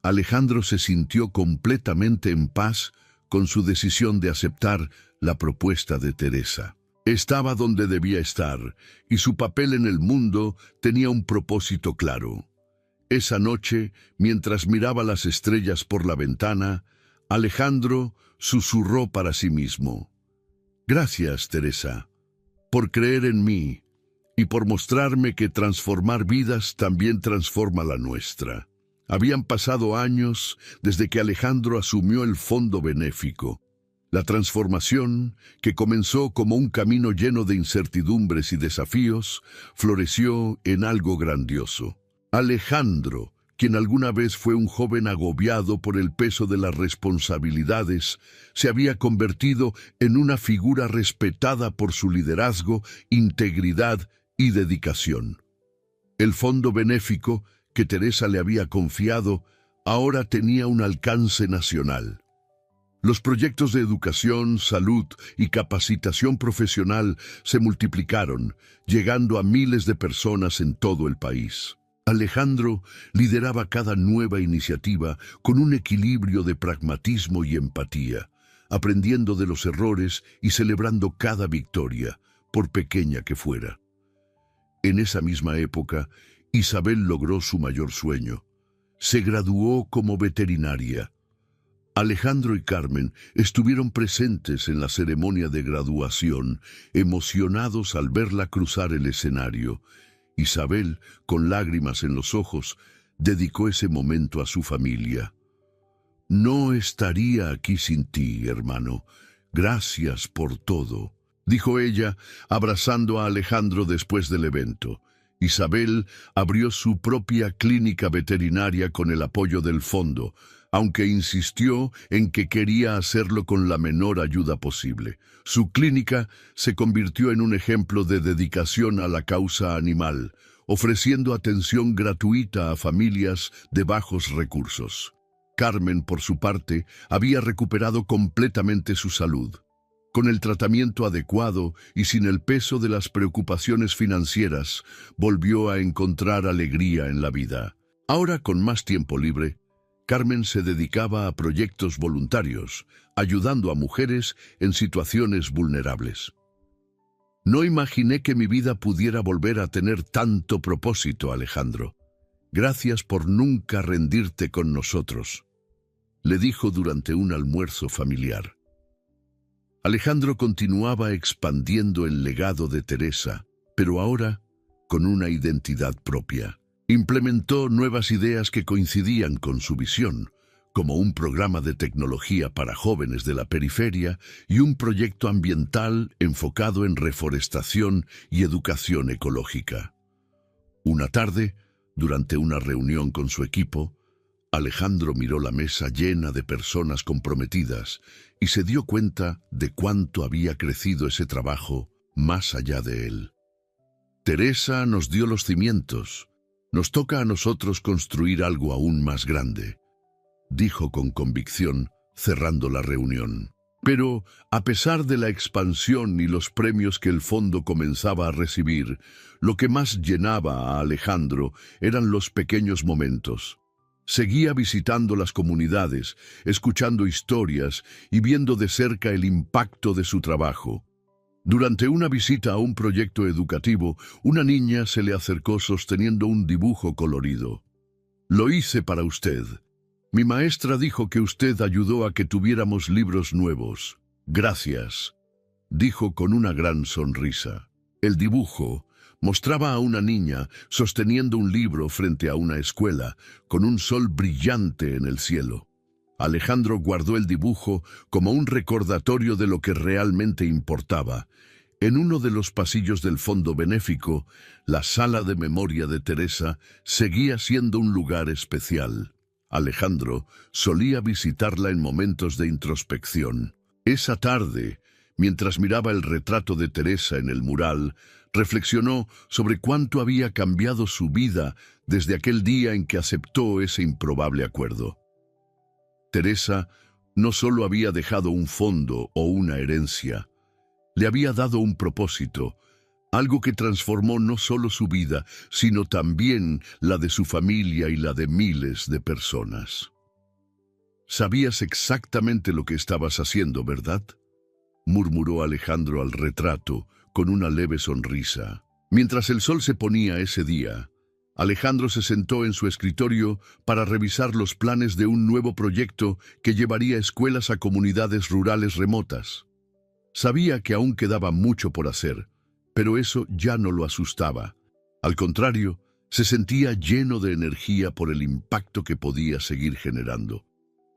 Alejandro se sintió completamente en paz con su decisión de aceptar la propuesta de Teresa. Estaba donde debía estar y su papel en el mundo tenía un propósito claro: Esa noche, mientras miraba las estrellas por la ventana, Alejandro susurró para sí mismo: «Gracias, Teresa, por creer en mí y por mostrarme que transformar vidas también transforma la nuestra». Habían pasado años desde que Alejandro asumió el fondo benéfico. La transformación, que comenzó como un camino lleno de incertidumbres y desafíos, floreció en algo grandioso. Alejandro, quien alguna vez fue un joven agobiado por el peso de las responsabilidades, se había convertido en una figura respetada por su liderazgo, integridad y dedicación. El fondo benéfico que Teresa le había confiado ahora tenía un alcance nacional. Los proyectos de educación, salud y capacitación profesional se multiplicaron, llegando a miles de personas en todo el país. Alejandro lideraba cada nueva iniciativa con un equilibrio de pragmatismo y empatía, aprendiendo de los errores y celebrando cada victoria, por pequeña que fuera. En esa misma época, Isabel logró su mayor sueño. Se graduó como veterinaria. Alejandro y Carmen estuvieron presentes en la ceremonia de graduación, emocionados al verla cruzar el escenario. Isabel, con lágrimas en los ojos, dedicó ese momento a su familia. «No estaría aquí sin ti, hermano. Gracias por todo», dijo ella, abrazando a Alejandro después del evento. Isabel abrió su propia clínica veterinaria con el apoyo del fondo, aunque insistió en que quería hacerlo con la menor ayuda posible. Su clínica se convirtió en un ejemplo de dedicación a la causa animal, ofreciendo atención gratuita a familias de bajos recursos. Carmen, por su parte, había recuperado completamente su salud. Con el tratamiento adecuado y sin el peso de las preocupaciones financieras, volvió a encontrar alegría en la vida. Ahora, con más tiempo libre, Carmen se dedicaba a proyectos voluntarios, ayudando a mujeres en situaciones vulnerables. «No imaginé que mi vida pudiera volver a tener tanto propósito, Alejandro. Gracias por nunca rendirte con nosotros», le dijo durante un almuerzo familiar. Alejandro continuaba expandiendo el legado de Teresa, pero ahora con una identidad propia. Implementó nuevas ideas que coincidían con su visión, como un programa de tecnología para jóvenes de la periferia y un proyecto ambiental enfocado en reforestación y educación ecológica. Una tarde, durante una reunión con su equipo, Alejandro miró la mesa llena de personas comprometidas y se dio cuenta de cuánto había crecido ese trabajo más allá de él. «Teresa nos dio los cimientos. Nos toca a nosotros construir algo aún más grande», dijo con convicción, cerrando la reunión. Pero, a pesar de la expansión y los premios que el fondo comenzaba a recibir, lo que más llenaba a Alejandro eran los pequeños momentos. Seguía visitando las comunidades, escuchando historias y viendo de cerca el impacto de su trabajo. Durante una visita a un proyecto educativo, una niña se le acercó sosteniendo un dibujo colorido. «Lo hice para usted. Mi maestra dijo que usted ayudó a que tuviéramos libros nuevos. Gracias», dijo con una gran sonrisa. El dibujo mostraba a una niña sosteniendo un libro frente a una escuela, con un sol brillante en el cielo. Alejandro guardó el dibujo como un recordatorio de lo que realmente importaba. En uno de los pasillos del fondo benéfico, la sala de memoria de Teresa seguía siendo un lugar especial. Alejandro solía visitarla en momentos de introspección. Esa tarde, mientras miraba el retrato de Teresa en el mural, reflexionó sobre cuánto había cambiado su vida desde aquel día en que aceptó ese improbable acuerdo. Teresa no solo había dejado un fondo o una herencia, le había dado un propósito, algo que transformó no solo su vida, sino también la de su familia y la de miles de personas. «Sabías exactamente lo que estabas haciendo, ¿verdad?», murmuró Alejandro al retrato, con una leve sonrisa. Mientras el sol se ponía ese día, Alejandro se sentó en su escritorio para revisar los planes de un nuevo proyecto que llevaría escuelas a comunidades rurales remotas. Sabía que aún quedaba mucho por hacer, pero eso ya no lo asustaba. Al contrario, se sentía lleno de energía por el impacto que podía seguir generando.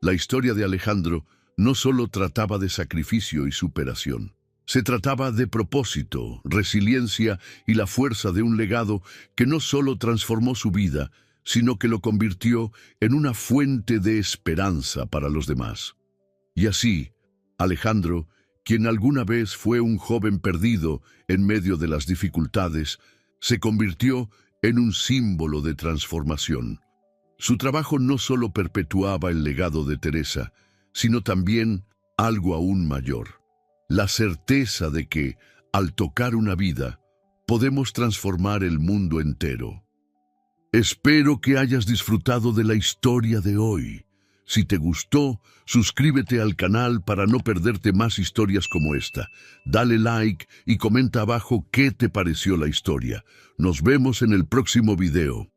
La historia de Alejandro no solo trataba de sacrificio y superación. Se trataba de propósito, resiliencia y la fuerza de un legado que no solo transformó su vida, sino que lo convirtió en una fuente de esperanza para los demás. Y así, Alejandro, quien alguna vez fue un joven perdido en medio de las dificultades, se convirtió en un símbolo de transformación. Su trabajo no solo perpetuaba el legado de Teresa, sino también algo aún mayor: la certeza de que, al tocar una vida, podemos transformar el mundo entero. Espero que hayas disfrutado de la historia de hoy. Si te gustó, suscríbete al canal para no perderte más historias como esta. Dale like y comenta abajo qué te pareció la historia. Nos vemos en el próximo video.